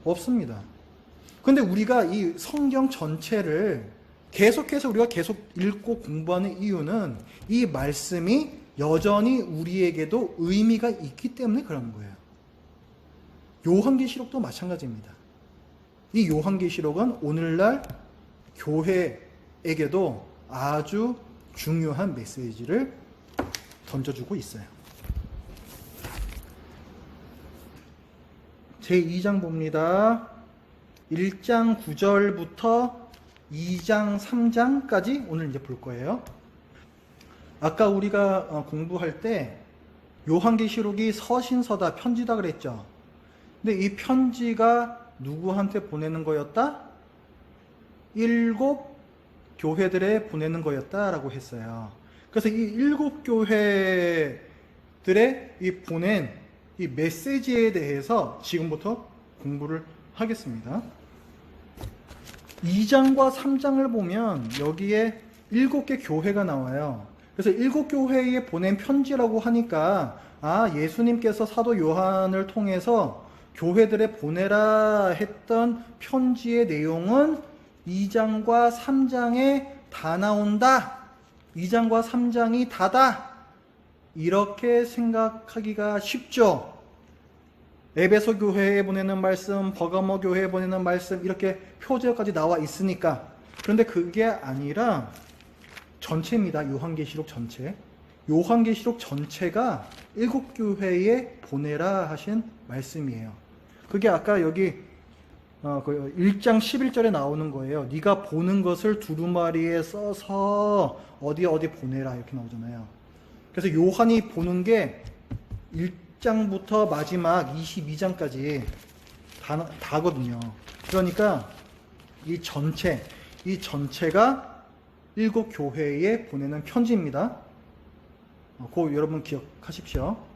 없습니다. 근데 우리가 이 성경 전체를 계속해서 우리가 계속 읽고 공부하는 이유는 이 말씀이 여전히 우리에게도 의미가 있기 때문에 그런 거예요. 요한계시록도 마찬가지입니다. 이 요한계시록은 오늘날 교회에게도 아주 중요한 메시지를 던져주고 있어요. 제2장 봅니다. 1장 9절부터 2장 3장까지 오늘 이제 볼 거예요. 아까 우리가 공부할 때 요한계시록이 서신서다, 편지다 그랬죠. 근데 이 편지가 누구한테 보내는 거였다? 7 교회들에 보내는 거였다라고 했어요. 그래서 이 7 교회들의 이 보낸 이 메시지에 대해서 지금부터 공부를 하겠습니다. 2장과 3장을 보면 여기에 7개 교회가 나와요. 그래서 7 교회에 보낸 편지라고 하니까 예수님께서 사도 요한을 통해서 교회들에 보내라 했던 편지의 내용은 2장과 3장에 다 나온다. 2장과 3장이 다다. 이렇게 생각하기가 쉽죠. 에베소 교회에 보내는 말씀, 버가모 교회에 보내는 말씀 이렇게 표제까지 나와 있으니까. 그런데 그게 아니라 전체입니다. 요한계시록 전체. 요한계시록 전체가 7 교회에 보내라 하신 말씀이에요. 그게 아까 여기 1장 11절에 나오는 거예요. 네가 보는 것을 두루마리에 써서 어디 보내라 이렇게 나오잖아요. 그래서 요한이 보는 게 1장부터 마지막 22장까지 다거든요. 그러니까 이 전체가 7 교회에 보내는 편지입니다. 그거 여러분 기억하십시오.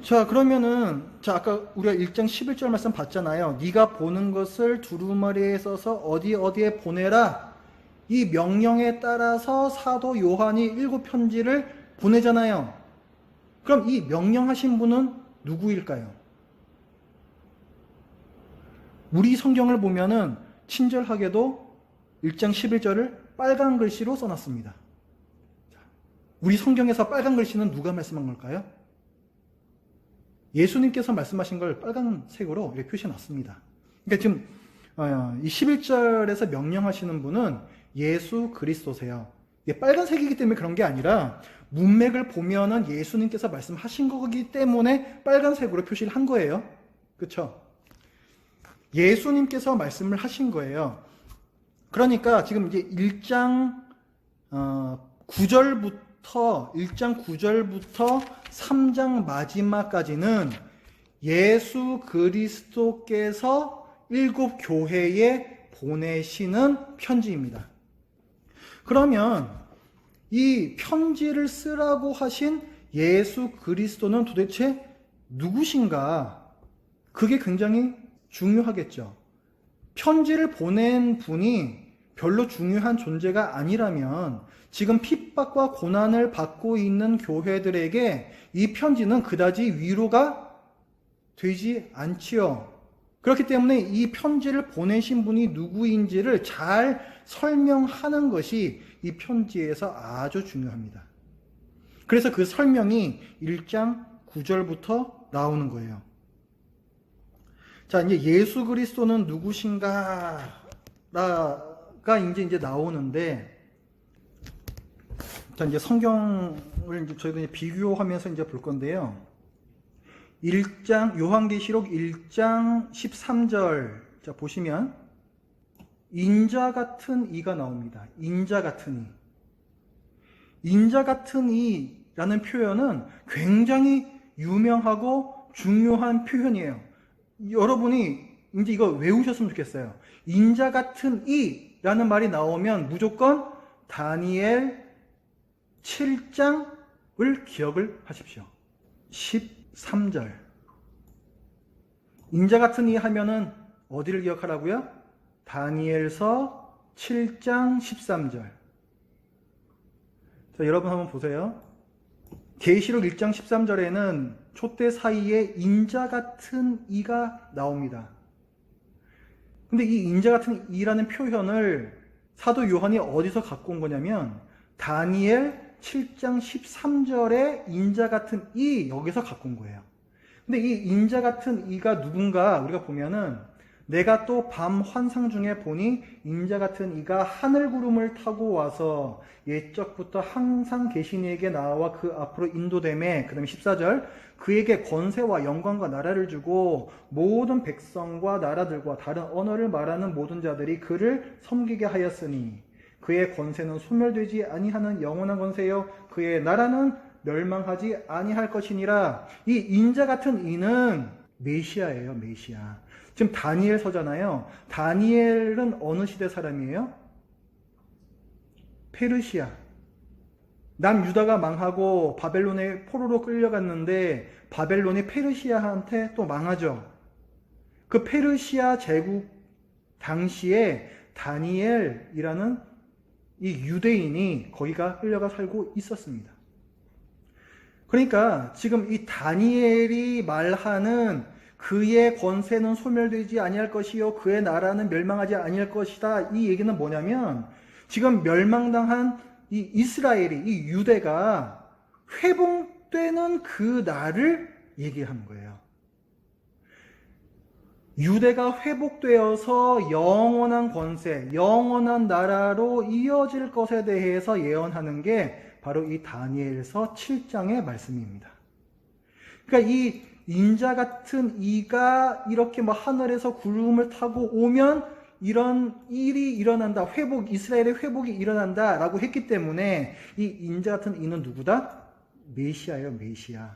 자, 그러면은 아까 우리가 1장 11절 말씀 봤잖아요. 네가 보는 것을 두루마리에 써서 어디에 보내라. 이 명령에 따라서 사도 요한이 7 편지를 보내잖아요. 그럼 이 명령하신 분은 누구일까요? 우리 성경을 보면은 친절하게도 1장 11절을 빨간 글씨로 써놨습니다. 우리 성경에서 빨간 글씨는 누가 말씀한 걸까요? 예수님께서 말씀하신 걸 빨간색으로 이렇게 표시해놨습니다. 그러니까 지금 이 11절에서 명령하시는 분은 예수 그리스도세요. 이게 빨간색이기 때문에 그런 게 아니라 문맥을 보면은 예수님께서 말씀하신 거기 때문에 빨간색으로 표시를 한 거예요. 그렇죠? 예수님께서 말씀을 하신 거예요. 그러니까 지금 이제 1장 9절부터 3장 마지막까지는 예수 그리스도께서 7 교회에 보내시는 편지입니다. 그러면 이 편지를 쓰라고 하신 예수 그리스도는 도대체 누구신가? 그게 굉장히 중요하겠죠. 편지를 보낸 분이 별로 중요한 존재가 아니라면 지금 핍박과 고난을 받고 있는 교회들에게 이 편지는 그다지 위로가 되지 않지요. 그렇기 때문에 이 편지를 보내신 분이 누구인지를 잘 설명하는 것이 이 편지에서 아주 중요합니다. 그래서 그 설명이 1장 9절부터 나오는 거예요. 자, 이제 예수 그리스도는 누구신가가 이제 나오는데, 자, 이제 성경을 이제 저희가 비교하면서 이제 볼 건데요. 요한계시록 1장 13절. 자, 보시면, 인자 같은 이가 나옵니다. 인자 같은 이. 인자 같은 이라는 표현은 굉장히 유명하고 중요한 표현이에요. 여러분이 이제 이거 외우셨으면 좋겠어요. 인자 같은 이라는 말이 나오면 무조건 다니엘 7장을 기억을 하십시오. 13절. 인자 같은 이 하면은 어디를 기억하라고요? 다니엘서 7장 13절. 자, 여러분 한번 보세요. 계시록 1장 13절에는 촛대 사이에 인자 같은 이가 나옵니다. 근데 이 인자 같은 이라는 표현을 사도 요한이 어디서 갖고 온 거냐면 다니엘 7장 13절에 인자 같은 이 여기서 갖고 온 거예요. 근데 이 인자 같은 이가 누군가 우리가 보면은 내가 또 밤 환상 중에 보니 인자 같은 이가 하늘 구름을 타고 와서 옛적부터 항상 계신 이에게 나와 그 앞으로 인도되매, 그 다음에 14절, 그에게 권세와 영광과 나라를 주고 모든 백성과 나라들과 다른 언어를 말하는 모든 자들이 그를 섬기게 하였으니 그의 권세는 소멸되지 아니하는 영원한 권세요 그의 나라는 멸망하지 아니할 것이니라. 이 인자 같은 이는 메시아예요. 메시아. 지금 다니엘서잖아요. 다니엘은 어느 시대 사람이에요? 페르시아. 남유다가 망하고 바벨론에 포로로 끌려갔는데 바벨론이 페르시아한테 또 망하죠. 그 페르시아 제국 당시에 다니엘이라는 이 유대인이 거기가 끌려가 살고 있었습니다. 그러니까 지금 이 다니엘이 말하는 그의 권세는 소멸되지 아니할 것이요 그의 나라는 멸망하지 아니할 것이다. 이 얘기는 뭐냐면 지금 멸망당한 이 이스라엘이, 이 유대가 회복되는 그 날을 얘기하는 거예요. 유대가 회복되어서 영원한 권세, 영원한 나라로 이어질 것에 대해서 예언하는 게 바로 이 다니엘서 7장의 말씀입니다. 그러니까 이 인자 같은 이가 이렇게 뭐 하늘에서 구름을 타고 오면 이런 일이 일어난다. 이스라엘의 회복이 일어난다. 라고 했기 때문에 이 인자 같은 이는 누구다? 메시아예요, 메시아.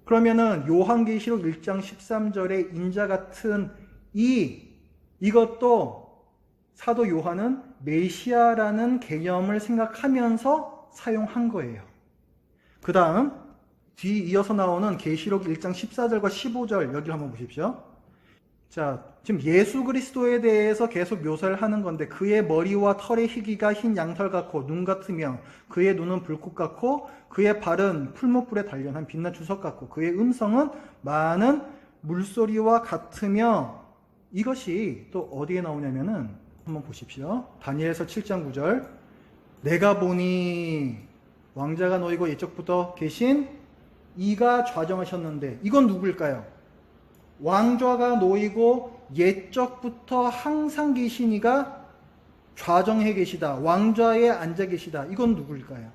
그러면은 요한계시록 1장 13절에 인자 같은 이것도 사도 요한은 메시아라는 개념을 생각하면서 사용한 거예요. 그 다음 뒤 이어서 나오는 계시록 1장 14절과 15절 여기를 한번 보십시오. 자, 지금 예수 그리스도에 대해서 계속 묘사를 하는 건데 그의 머리와 털의 희기가 흰 양털 같고 눈 같으며 그의 눈은 불꽃 같고 그의 발은 풀무불에 단련한 빛난 주석 같고 그의 음성은 많은 물소리와 같으며 이것이 또 어디에 나오냐면은 한번 보십시오. 다니엘서 7장 9절 내가 보니 왕자가 놓이고 옛적부터 계신 이가 좌정하셨는데 이건 누구일까요? 왕좌가 놓이고 옛적부터 항상 계신 이가 좌정해 계시다. 왕좌에 앉아 계시다. 이건 누구일까요?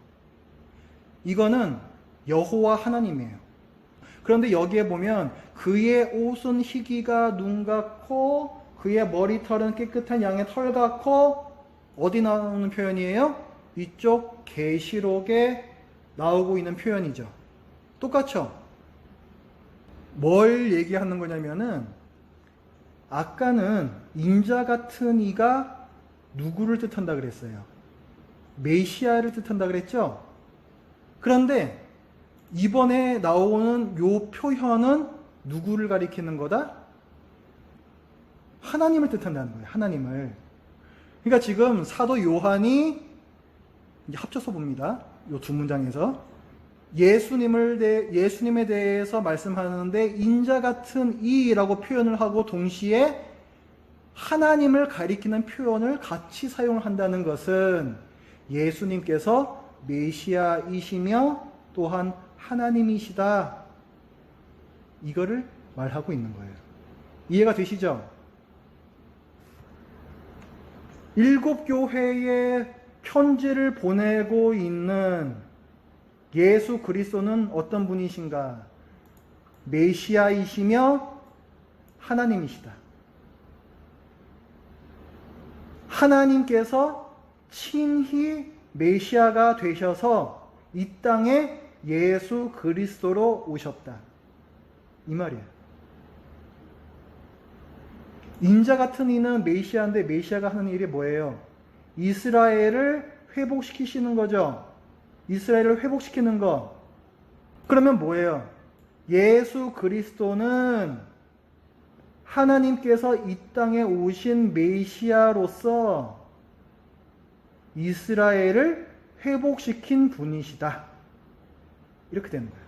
이거는 여호와 하나님이에요. 그런데 여기에 보면 그의 옷은 희기가 눈 같고 그의 머리털은 깨끗한 양의 털 같고 어디 나오는 표현이에요? 이쪽 계시록에 나오고 있는 표현이죠. 똑같죠? 뭘 얘기하는 거냐면은 아까는 인자 같은 이가 누구를 뜻한다 그랬어요? 메시아를 뜻한다 그랬죠? 그런데 이번에 나오는 요 표현은 누구를 가리키는 거다? 하나님을 뜻한다는 거예요. 하나님을. 그러니까 지금 사도 요한이 이제 합쳐서 봅니다. 요 두 문장에서 예수님에 대해서 말씀하는데 인자 같은 이라고 표현을 하고 동시에 하나님을 가리키는 표현을 같이 사용을 한다는 것은 예수님께서 메시아이시며 또한 하나님이시다. 이거를 말하고 있는 거예요. 이해가 되시죠? 7 교회에 편지를 보내고 있는 예수 그리스도는 어떤 분이신가? 메시아이시며 하나님이시다. 하나님께서 친히 메시아가 되셔서 이 땅에 예수 그리스도로 오셨다. 이 말이에요. 인자 같은 이는 메시아인데 메시아가 하는 일이 뭐예요? 이스라엘을 회복시키시는 거죠. 이스라엘을 회복시키는 거. 그러면 뭐예요? 예수 그리스도는 하나님께서 이 땅에 오신 메시아로서 이스라엘을 회복시킨 분이시다. 이렇게 되는 거예요.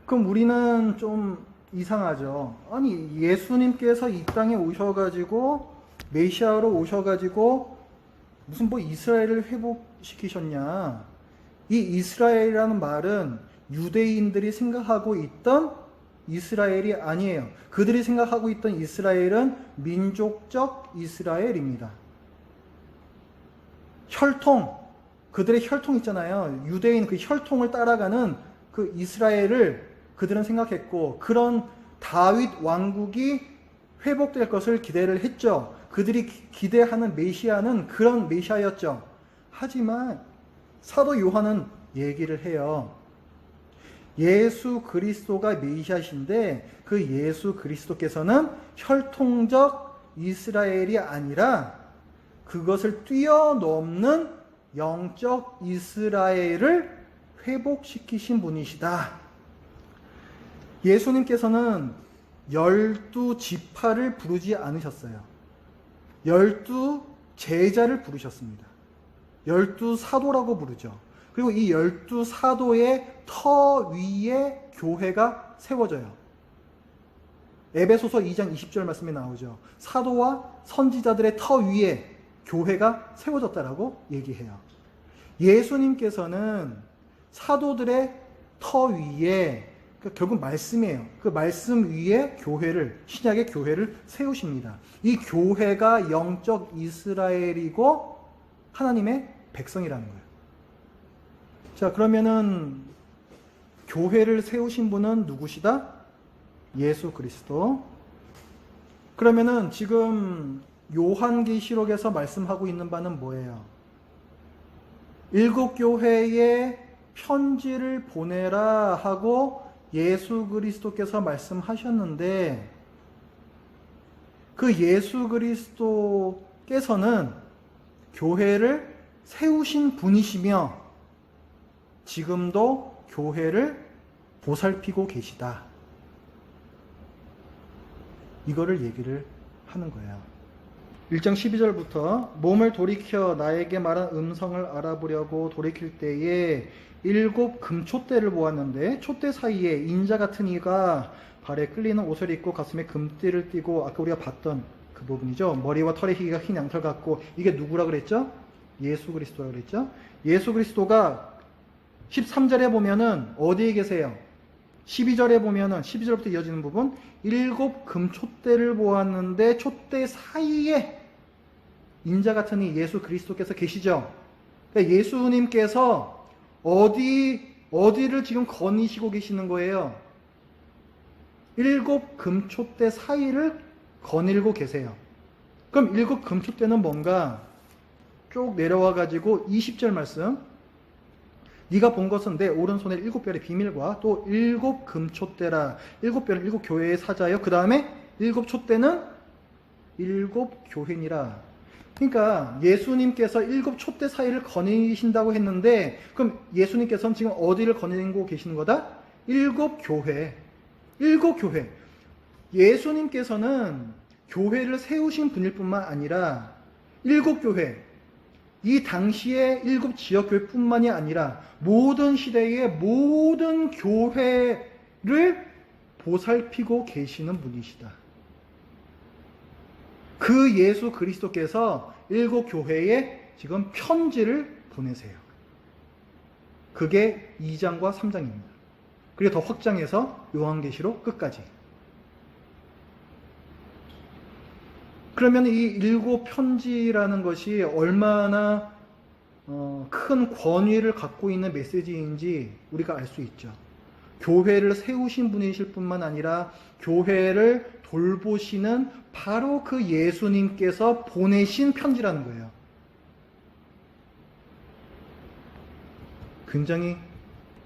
그럼 우리는 좀 이상하죠. 아니, 예수님께서 이 땅에 오셔가지고 메시아로 오셔가지고 무슨 뭐 이스라엘을 회복시키셨냐. 이 이스라엘이라는 말은 유대인들이 생각하고 있던 이스라엘이 아니에요. 그들이 생각하고 있던 이스라엘은 민족적 이스라엘입니다. 혈통, 그들의 혈통 있잖아요. 유대인 그 혈통을 따라가는 그 이스라엘을 그들은 생각했고, 그런 다윗 왕국이 회복될 것을 기대를 했죠. 그들이 기대하는 메시아는 그런 메시아였죠. 하지만 사도 요한은 얘기를 해요. 예수 그리스도가 메시아신데 그 예수 그리스도께서는 혈통적 이스라엘이 아니라 그것을 뛰어넘는 영적 이스라엘을 회복시키신 분이시다. 예수님께서는 12지파를 부르지 않으셨어요. 12제자를 부르셨습니다. 12사도라고 부르죠. 그리고 이 12사도의 터 위에 교회가 세워져요. 에베소서 2장 20절 말씀에 나오죠. 사도와 선지자들의 터 위에 교회가 세워졌다라고 얘기해요. 예수님께서는 사도들의 터 위에, 결국 말씀이에요. 그 말씀 위에 교회를, 신약의 교회를 세우십니다. 이 교회가 영적 이스라엘이고 하나님의 백성이라는 거예요. 자, 그러면은 교회를 세우신 분은 누구시다? 예수 그리스도. 그러면은 지금 요한계시록에서 말씀하고 있는 바는 뭐예요? 7교회에 편지를 보내라 하고 예수 그리스도께서 말씀하셨는데, 그 예수 그리스도께서는 교회를 세우신 분이시며 지금도 교회를 보살피고 계시다. 이거를 얘기를 하는 거예요. 1장 12절부터 몸을 돌이켜 나에게 말한 음성을 알아보려고 돌이킬 때에 7 금촛대를 보았는데 촛대 사이에 인자 같은 이가 발에 끌리는 옷을 입고 가슴에 금띠를 띠고, 아까 우리가 봤던 그 부분이죠. 머리와 털의 희가 흰 양털 같고, 이게 누구라 그랬죠? 예수 그리스도라 그랬죠? 예수 그리스도가 13절에 보면은 어디에 계세요? 12절에 보면은 12절부터 이어지는 부분, 7 금촛대를 보았는데 촛대 사이에 인자 같은 이 예수 그리스도께서 계시죠. 그러니까 예수님께서 어디를 지금 거니시고 계시는 거예요? 7 금촛대 사이를 거닐고 계세요. 그럼 7 금촛대는 뭔가? 쭉 내려와 가지고 20절 말씀, 네가 본 것은 내 오른손에 7별의 비밀과 또 7 금촛대라. 7별은 7 교회의 사자요. 그 다음에 7 촛대는 7 교회니라. 그러니까 예수님께서 7 촛대 사이를 거니신다고 했는데, 그럼 예수님께서는 지금 어디를 거니고 계시는 거다? 7 교회. 7 교회. 예수님께서는 교회를 세우신 분일 뿐만 아니라 7 교회, 이 당시의 7 지역교회뿐만이 아니라 모든 시대의 모든 교회를 보살피고 계시는 분이시다. 그 예수 그리스도께서 7 교회에 지금 편지를 보내세요. 그게 2장과 3장입니다. 그리고 더 확장해서 요한계시록 끝까지. 그러면 이 7 편지라는 것이 얼마나 큰 권위를 갖고 있는 메시지인지 우리가 알 수 있죠. 교회를 세우신 분이실 뿐만 아니라 교회를 돌보시는 바로 그 예수님께서 보내신 편지라는 거예요. 굉장히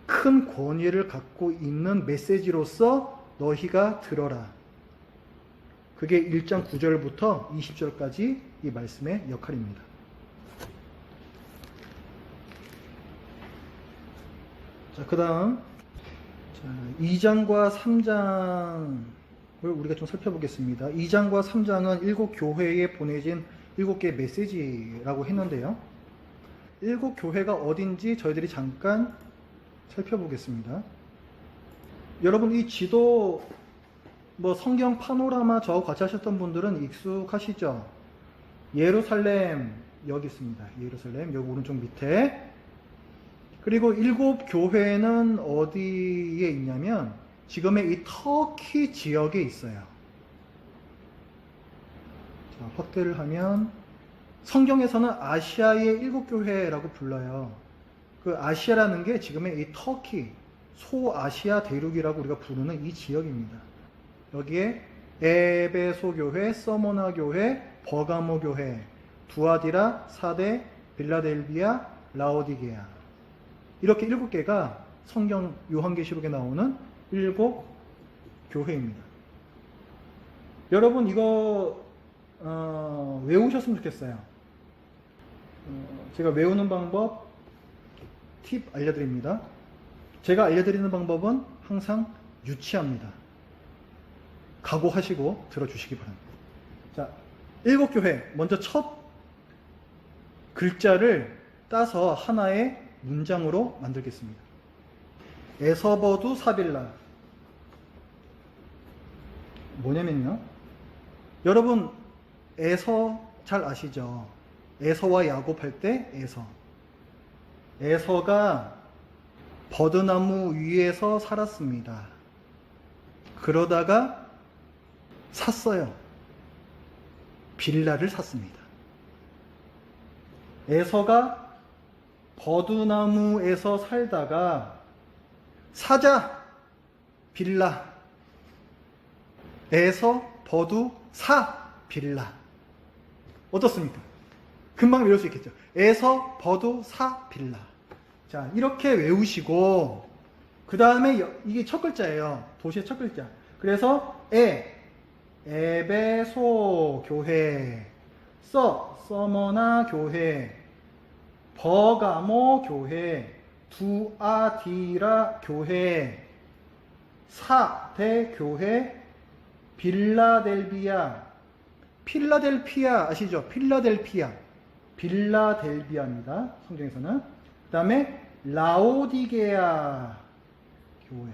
큰 권위를 갖고 있는 메시지로서 너희가 들어라. 그게 1장 9절부터 20절까지 이 말씀의 역할입니다. 자, 그 다음 2장과 3장 우리가 좀 살펴보겠습니다. 2장과 3장은 7교회에 보내진 7개의 메시지라고 했는데요. 7교회가 어딘지 저희들이 잠깐 살펴보겠습니다. 여러분 이 지도 성경 파노라마 저하고 같이 하셨던 분들은 익숙하시죠? 예루살렘 여기 있습니다. 예루살렘 여기 오른쪽 밑에. 그리고 7교회는 어디에 있냐면 지금의 이 터키 지역에 있어요. 자, 확대를 하면 성경에서는 아시아의 7교회라고 불러요. 그 아시아라는 게 지금의 이 터키, 소아시아 대륙이라고 우리가 부르는 이 지역입니다. 여기에 에베소 교회, 서모나 교회, 버가모 교회, 두아디라, 사데, 빌라델비아, 라오디게아 이렇게 7개가 성경 요한계시록에 나오는 7교회입니다. 여러분 이거 외우셨으면 좋겠어요. 제가 외우는 방법 팁 알려드립니다. 제가 알려드리는 방법은 항상 유치합니다. 각오하시고 들어주시기 바랍니다. 자, 7교회 먼저 첫 글자를 따서 하나의 문장으로 만들겠습니다. 에서버두 사빌라. 뭐냐면요, 여러분 에서 잘 아시죠? 에서와 야곱 할 때 에서가 버드나무 위에서 살았습니다. 그러다가 샀어요. 빌라를 샀습니다. 에서가 버드나무에서 살다가 사자 빌라. 에서 버두 사 빌라. 어떻습니까? 금방 외울 수 있겠죠? 에서 버두 사 빌라. 자, 이렇게 외우시고 그 다음에 이게 첫 글자예요. 도시의 첫 글자. 그래서 에베소 교회, 서머나 교회, 버가모 교회, 두아디라 교회, 사대 교회, 필라델피아 아시죠? 빌라델비아입니다. 성경에서는. 그 다음에 라오디게아 교회.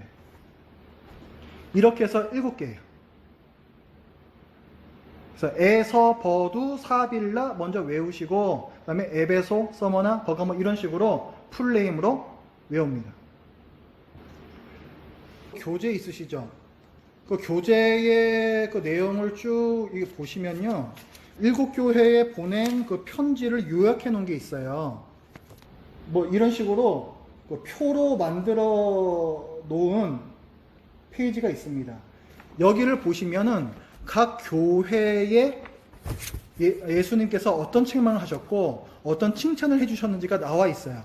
이렇게 해서 7개예요. 그래서 에서, 버두, 사빌라 먼저 외우시고 그 다음에 에베소, 서머나, 버가모 이런 식으로 풀네임으로 외웁니다. 교재 있으시죠? 그 교재의 그 내용을 쭉 보시면요, 7교회에 보낸 그 편지를 요약해 놓은 게 있어요. 이런 식으로 그 표로 만들어 놓은 페이지가 있습니다. 여기를 보시면은 각 교회에 예수님께서 어떤 책망을 하셨고 어떤 칭찬을 해주셨는지가 나와 있어요.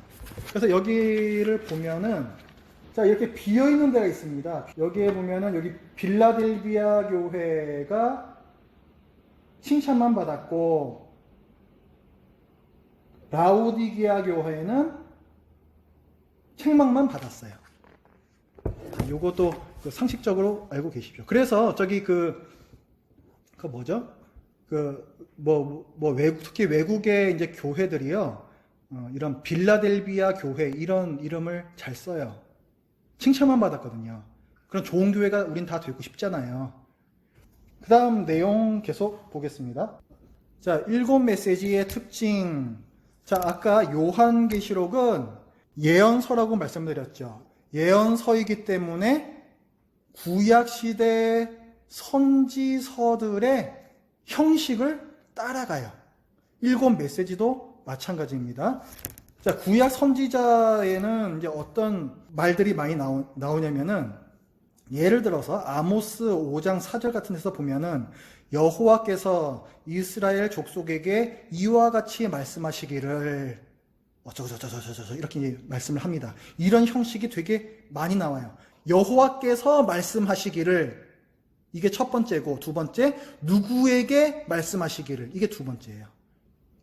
그래서 여기를 보면은 자, 이렇게 비어있는 데가 있습니다. 여기에 보면은 여기 빌라델비아 교회가 칭찬만 받았고 라오디게아 교회는 책망만 받았어요. 요것도 상식적으로 알고 계십시오. 그래서 저기 특히 외국의 이제 교회들이요, 이런 빌라델비아 교회 이런 이름을 잘 써요. 칭찬만 받았거든요. 그런 좋은 교회가 우린 다 되고 싶잖아요. 그 다음 내용 계속 보겠습니다. 자, 7 메시지의 특징. 자, 아까 요한계시록은 예언서라고 말씀드렸죠. 예언서이기 때문에 구약시대 선지서들의 형식을 따라가요. 7 메시지도 마찬가지입니다. 자, 구약 선지자에는 이제 어떤 말들이 많이 나오냐면은, 예를 들어서 아모스 5장 4절 같은 데서 보면은 여호와께서 이스라엘 족속에게 이와 같이 말씀하시기를 어쩌고저쩌고저쩌고 이렇게 말씀을 합니다. 이런 형식이 되게 많이 나와요. 여호와께서 말씀하시기를, 이게 첫 번째고, 두 번째 누구에게 말씀하시기를, 이게 두 번째예요.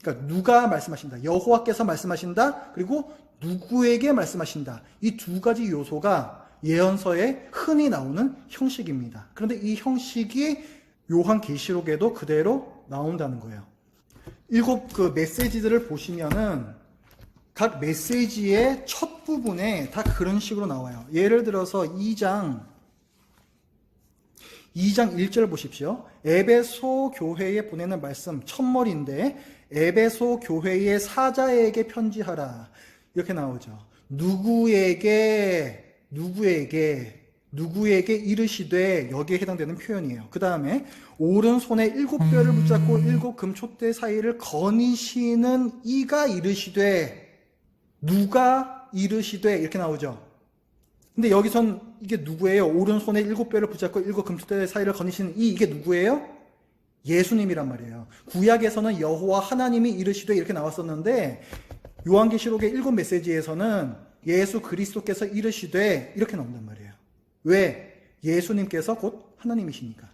그러니까 누가 말씀하신다, 여호와께서 말씀하신다, 그리고 누구에게 말씀하신다. 이 두 가지 요소가 예언서에 흔히 나오는 형식입니다. 그런데 이 형식이 요한계시록에도 그대로 나온다는 거예요. 7 메시지들을 보시면은 각 메시지의 첫 부분에 다 그런 식으로 나와요. 예를 들어서 2장 1절 보십시오. 에베소 교회에 보내는 말씀 첫머리인데 에베소 교회의 사자에게 편지하라 이렇게 나오죠. 누구에게 이르시되 여기에 해당되는 표현이에요. 그 다음에 오른손에 7뼈를 붙잡고 7 금촛대 사이를 거니시는 이가 이르시되 누가 이르시되 이렇게 나오죠. 근데 여기선 이게 누구예요? 오른손에 7뼈를 붙잡고 7 금촛대 사이를 거니시는 이게 누구예요? 예수님이란 말이에요. 구약에서는 여호와 하나님이 이르시되 이렇게 나왔었는데 요한계시록의 7 메시지에서는 예수 그리스도께서 이르시되 이렇게 나온단 말이에요. 왜? 예수님께서 곧 하나님이시니까.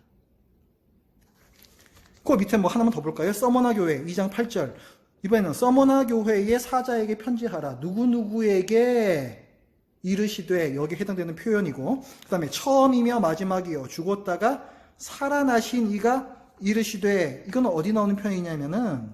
그 밑에 뭐 하나만 더 볼까요? 서머나 교회 2장 8절. 이번에는 서머나 교회의 사자에게 편지하라. 누구누구에게 이르시되 여기에 해당되는 표현이고, 그 다음에 처음이며 마지막이요 죽었다가 살아나신 이가 이르시되, 이건 어디 나오는 표현이냐면은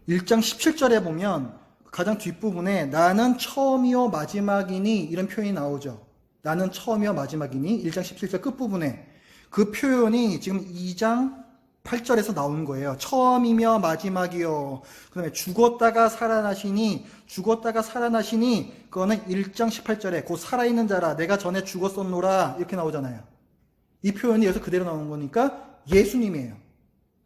1장 17절에 보면 가장 뒷부분에 나는 처음이요 마지막이니 이런 표현이 나오죠. 나는 처음이요 마지막이니 1장 17절 끝부분에 그 표현이 지금 2장 8절에서 나오는 거예요. 처음이며 마지막이요. 그 다음에 죽었다가 살아나시니 그거는 1장 18절에 곧 살아있는 자라 내가 전에 죽었었노라 이렇게 나오잖아요. 이 표현이 여기서 그대로 나오는 거니까 예수님이에요.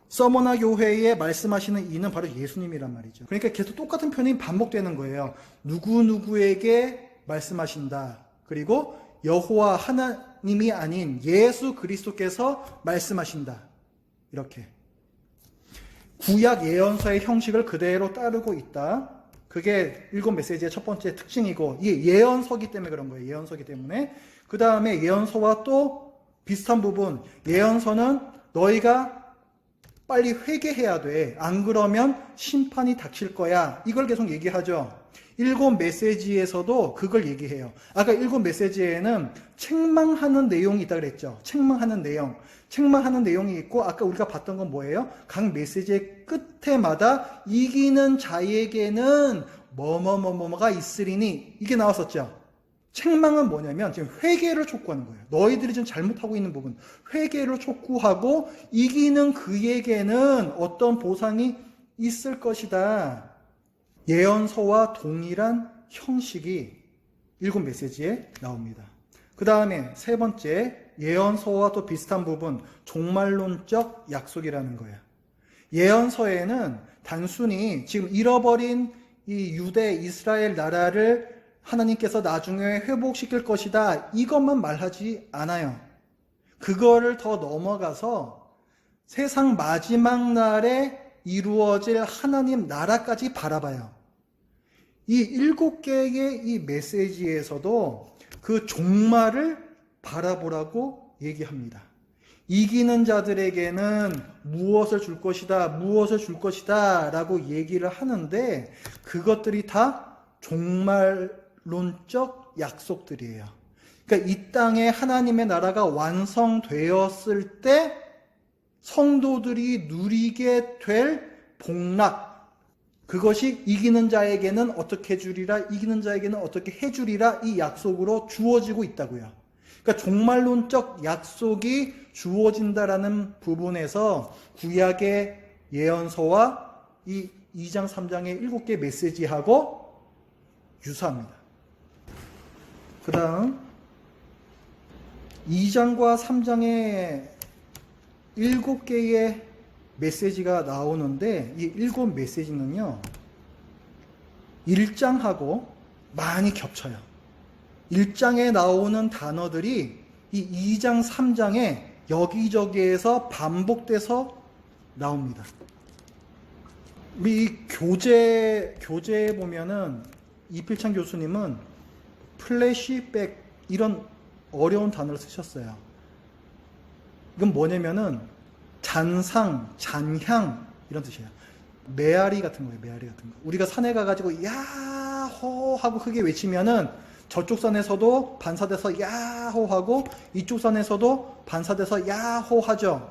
서머나 교회에 말씀하시는 이는 바로 예수님이란 말이죠. 그러니까 계속 똑같은 표현이 반복되는 거예요. 누구누구에게 말씀하신다. 그리고 여호와 하나님이 아닌 예수 그리스도께서 말씀하신다. 이렇게 구약 예언서의 형식을 그대로 따르고 있다. 그게 7 메시지의 첫 번째 특징이고, 이게 예언서기 때문에 그런 거예요. 예언서기 때문에. 그 다음에 예언서와 또 비슷한 부분, 예언서는 너희가 빨리 회개해야 돼. 안 그러면 심판이 닥칠 거야. 이걸 계속 얘기하죠. 7 메시지에서도 그걸 얘기해요. 아까 7 메시지에는 책망하는 내용이 있다고 그랬죠. 책망하는 내용이 있고, 아까 우리가 봤던 건 뭐예요? 각 메시지의 끝에마다 이기는 자에게는 뭐뭐뭐뭐가 있으리니 이게 나왔었죠. 책망은 뭐냐면 지금 회개를 촉구하는 거예요. 너희들이 지금 잘못하고 있는 부분, 회개를 촉구하고 이기는 그에게는 어떤 보상이 있을 것이다. 예언서와 동일한 형식이 7 메시지에 나옵니다. 그 다음에 세 번째, 예언서와 또 비슷한 부분, 종말론적 약속이라는 거예요. 예언서에는 단순히 지금 잃어버린 이 유대 이스라엘 나라를 하나님께서 나중에 회복시킬 것이다, 이것만 말하지 않아요. 그거를 더 넘어가서 세상 마지막 날에 이루어질 하나님 나라까지 바라봐요. 이 7개의 이 메시지에서도 그 종말을 바라보라고 얘기합니다. 이기는 자들에게는 무엇을 줄 것이다 라고 얘기를 하는데, 그것들이 다 종말론적 약속들이에요. 그러니까 이 땅에 하나님의 나라가 완성되었을 때 성도들이 누리게 될 복락, 그것이 이기는 자에게는 어떻게 해주리라, 이기는 자에게는 어떻게 해주리라, 이 약속으로 주어지고 있다고요. 그러니까 종말론적 약속이 주어진다라는 부분에서 구약의 예언서와 이 2장 3장의 7개 메시지하고 유사합니다. 그 다음 2장과 3장에 7개의 메시지가 나오는데, 이 7 메시지는요 1장하고 많이 겹쳐요. 1장에 나오는 단어들이 이 2장 3장에 여기저기에서 반복돼서 나옵니다. 우리 이 교재에 보면은 이필창 교수님은 플래시백 이런 어려운 단어를 쓰셨어요. 이건 뭐냐면은 잔상, 잔향 이런 뜻이에요. 메아리 같은 거예요. 메아리 같은 거. 우리가 산에 가가지고 야호 하고 크게 외치면은 저쪽 산에서도 반사돼서 야호 하고 이쪽 산에서도 반사돼서 야호 하죠.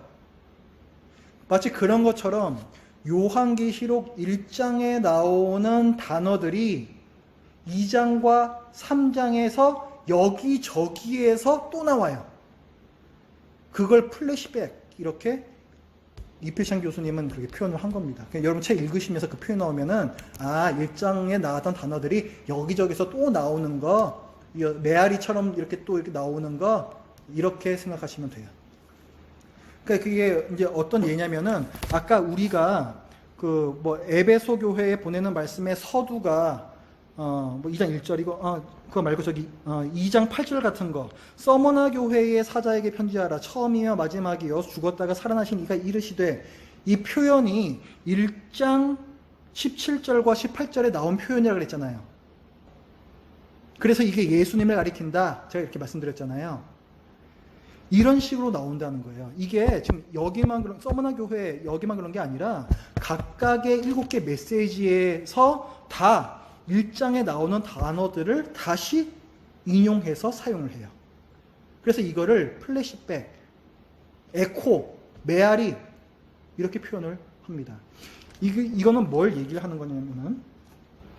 마치 그런 것처럼 요한계시록 1장에 나오는 단어들이 2장과 3장에서 여기저기에서 또 나와요. 그걸 플래시백 이렇게 이필찬 교수님은 그렇게 표현을 한 겁니다. 여러분 책 읽으시면서 그 표현 나오면은 1장에 나왔던 단어들이 여기저기서 또 나오는 거, 메아리처럼 이렇게 또 이렇게 나오는 거 이렇게 생각하시면 돼요. 그러니까 그게 이제 어떤 예냐면은 아까 우리가 그 뭐 에베소 교회에 보내는 말씀의 서두가 뭐 2장 1절이고 그거 말고 저기 2장 8절 같은 거 서머나 교회의 사자에게 편지하라 처음이며 마지막이요 죽었다가 살아나신 이가 이르시되 이 표현이 1장 17절과 18절에 나온 표현이라고 그랬잖아요. 그래서 이게 예수님을 가리킨다 제가 이렇게 말씀드렸잖아요. 이런 식으로 나온다는 거예요. 이게 지금 여기만 그런 서머나 교회 여기만 그런 게 아니라 각각의 7개 메시지에서 다 1장에 나오는 단어들을 다시 인용해서 사용을 해요. 그래서 이거를 플래시백, 에코, 메아리 이렇게 표현을 합니다. 이거는 뭘 얘기를 하는 거냐면은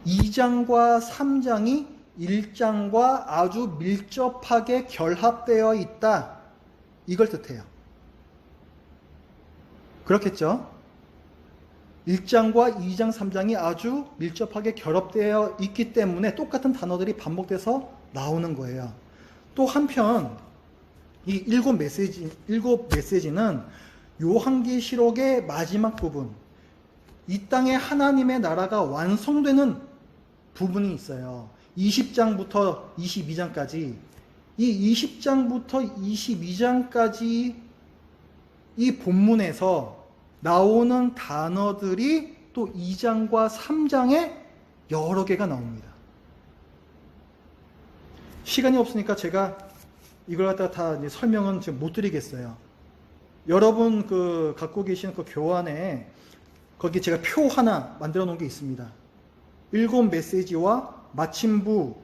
2장과 3장이 1장과 아주 밀접하게 결합되어 있다. 이걸 뜻해요. 그렇겠죠? 1장과 2장, 3장이 아주 밀접하게 결합되어 있기 때문에 똑같은 단어들이 반복돼서 나오는 거예요. 또 한편 이 7 메시지는 요한계시록의 마지막 부분, 이 땅에 하나님의 나라가 완성되는 부분이 있어요. 20장부터 22장까지 이 20장부터 22장까지 이 본문에서 나오는 단어들이 또 2장과 3장에 여러 개가 나옵니다. 시간이 없으니까 제가 이걸 갖다가 다 이제 설명은 지금 못 드리겠어요. 여러분 그 갖고 계시는 그 교환에 거기 제가 표 하나 만들어 놓은 게 있습니다. 7 메시지와 마침부,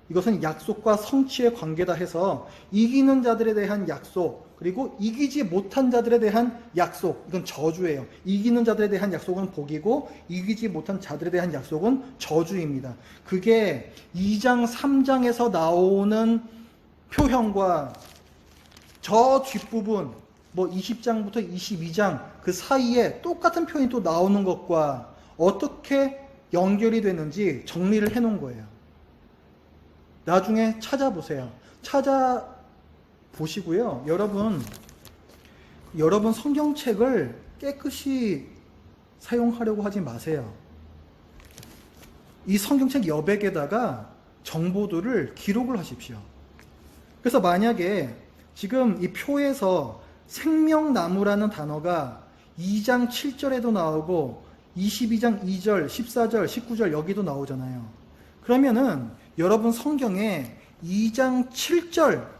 이것은 약속과 성취의 관계다 해서 이기는 자들에 대한 약속, 그리고 이기지 못한 자들에 대한 약속, 이건 저주예요. 이기는 자들에 대한 약속은 복이고 이기지 못한 자들에 대한 약속은 저주입니다. 그게 2장, 3장에서 나오는 표현과 저 뒷부분, 뭐 20장부터 22장 그 사이에 똑같은 표현이 또 나오는 것과 어떻게 연결이 되는지 정리를 해놓은 거예요. 나중에 찾아보세요. 찾아보시고요. 여러분 성경책을 깨끗이 사용하려고 하지 마세요. 이 성경책 여백에다가 정보들을 기록을 하십시오. 그래서 만약에 지금 이 표에서 생명나무라는 단어가 2장 7절에도 나오고 22장 2절, 14절, 19절 여기도 나오잖아요. 그러면은 여러분 성경에 2장 7절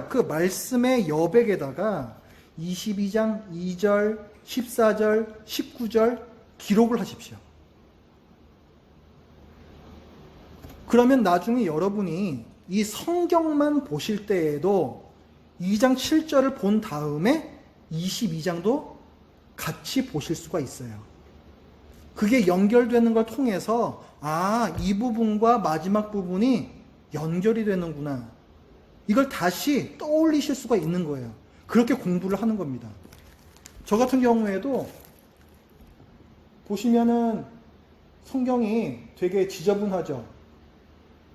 그 말씀의 여백에다가 22장 2절, 14절, 19절 기록을 하십시오. 그러면 나중에 여러분이 이 성경만 보실 때에도 2장 7절을 본 다음에 22장도 같이 보실 수가 있어요. 그게 연결되는 걸 통해서 이 부분과 마지막 부분이 연결이 되는구나. 이걸 다시 떠올리실 수가 있는 거예요. 그렇게 공부를 하는 겁니다. 저 같은 경우에도 보시면은 성경이 되게 지저분하죠.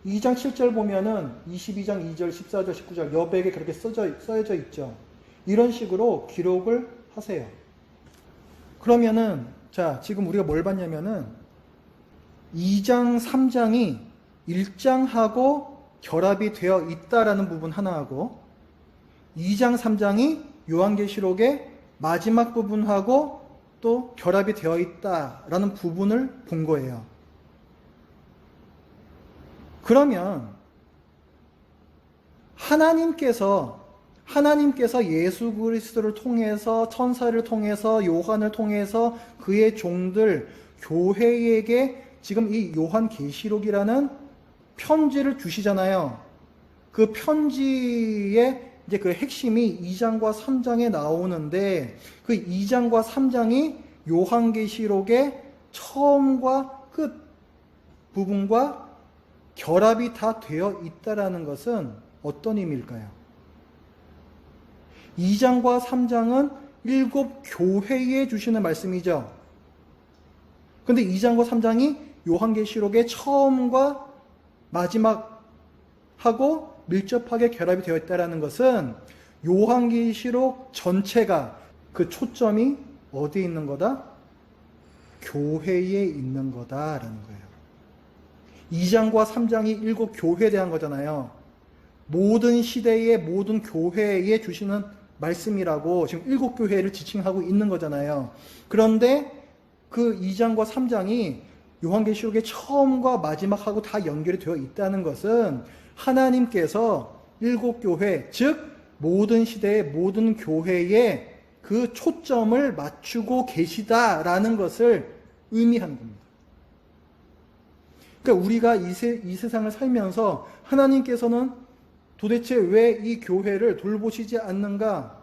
2장 7절 보면은 22장 2절, 14절, 19절 여백에 그렇게 써져 있죠. 이런 식으로 기록을 하세요. 그러면은 자, 지금 우리가 뭘 봤냐면은 2장, 3장이 1장하고 결합이 되어 있다라는 부분 하나하고 2장, 3장이 요한계시록의 마지막 부분하고 또 결합이 되어 있다라는 부분을 본 거예요. 그러면 하나님께서 예수 그리스도를 통해서 천사를 통해서 요한을 통해서 그의 종들 교회에게 지금 이 요한계시록이라는 편지를 주시잖아요. 그 편지의 이제 그 핵심이 2장과 3장에 나오는데 그 2장과 3장이 요한계시록의 처음과 끝 부분과 결합이 다 되어 있다라는 것은 어떤 의미일까요? 2장과 3장은 7 교회에 주시는 말씀이죠. 근데 2장과 3장이 요한계시록의 처음과 마지막하고 밀접하게 결합이 되어 있다는 것은 요한계시록 전체가 그 초점이 어디에 있는 거다? 교회에 있는 거다라는 거예요. 2장과 3장이 7 교회에 대한 거잖아요. 모든 시대의 모든 교회에 주시는 말씀이라고 지금 7 교회를 지칭하고 있는 거잖아요. 그런데 그 2장과 3장이 요한계시록의 처음과 마지막하고 다 연결이 되어 있다는 것은 하나님께서 7 교회, 즉 모든 시대의 모든 교회에 그 초점을 맞추고 계시다라는 것을 의미하는 겁니다. 그러니까 우리가 이 세상을 살면서 하나님께서는 도대체 왜 이 교회를 돌보시지 않는가?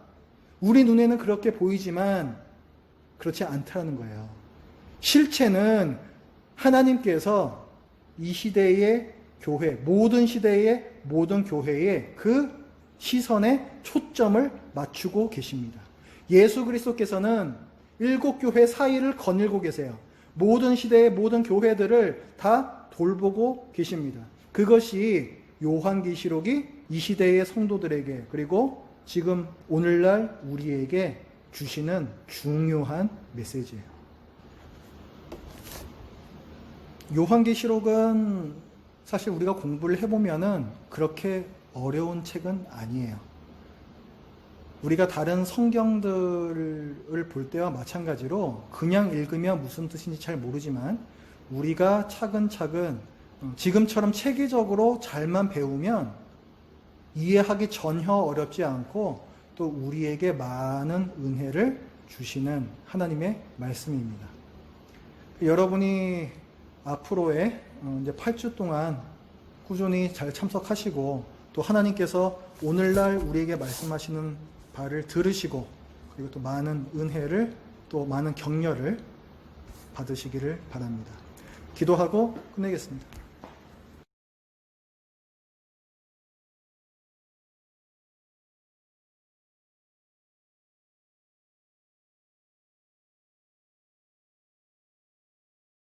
우리 눈에는 그렇게 보이지만 그렇지 않다는 거예요. 실체는 하나님께서 이 시대의 교회, 모든 시대의 모든 교회에 그 시선의 초점을 맞추고 계십니다. 예수 그리스도께서는 7 교회 사이를 거닐고 계세요. 모든 시대의 모든 교회들을 다 돌보고 계십니다. 그것이 요한계시록이 이 시대의 성도들에게 그리고 지금 오늘날 우리에게 주시는 중요한 메시지예요. 요한계시록은 사실 우리가 공부를 해보면은 그렇게 어려운 책은 아니에요. 우리가 다른 성경들을 볼 때와 마찬가지로 그냥 읽으면 무슨 뜻인지 잘 모르지만 우리가 차근차근 지금처럼 체계적으로 잘만 배우면 이해하기 전혀 어렵지 않고 또 우리에게 많은 은혜를 주시는 하나님의 말씀입니다. 여러분이 앞으로의 이제 8주 동안 꾸준히 잘 참석하시고 또 하나님께서 오늘날 우리에게 말씀하시는 바를 들으시고 그리고 또 많은 은혜를 또 많은 격려를 받으시기를 바랍니다. 기도하고 끝내겠습니다.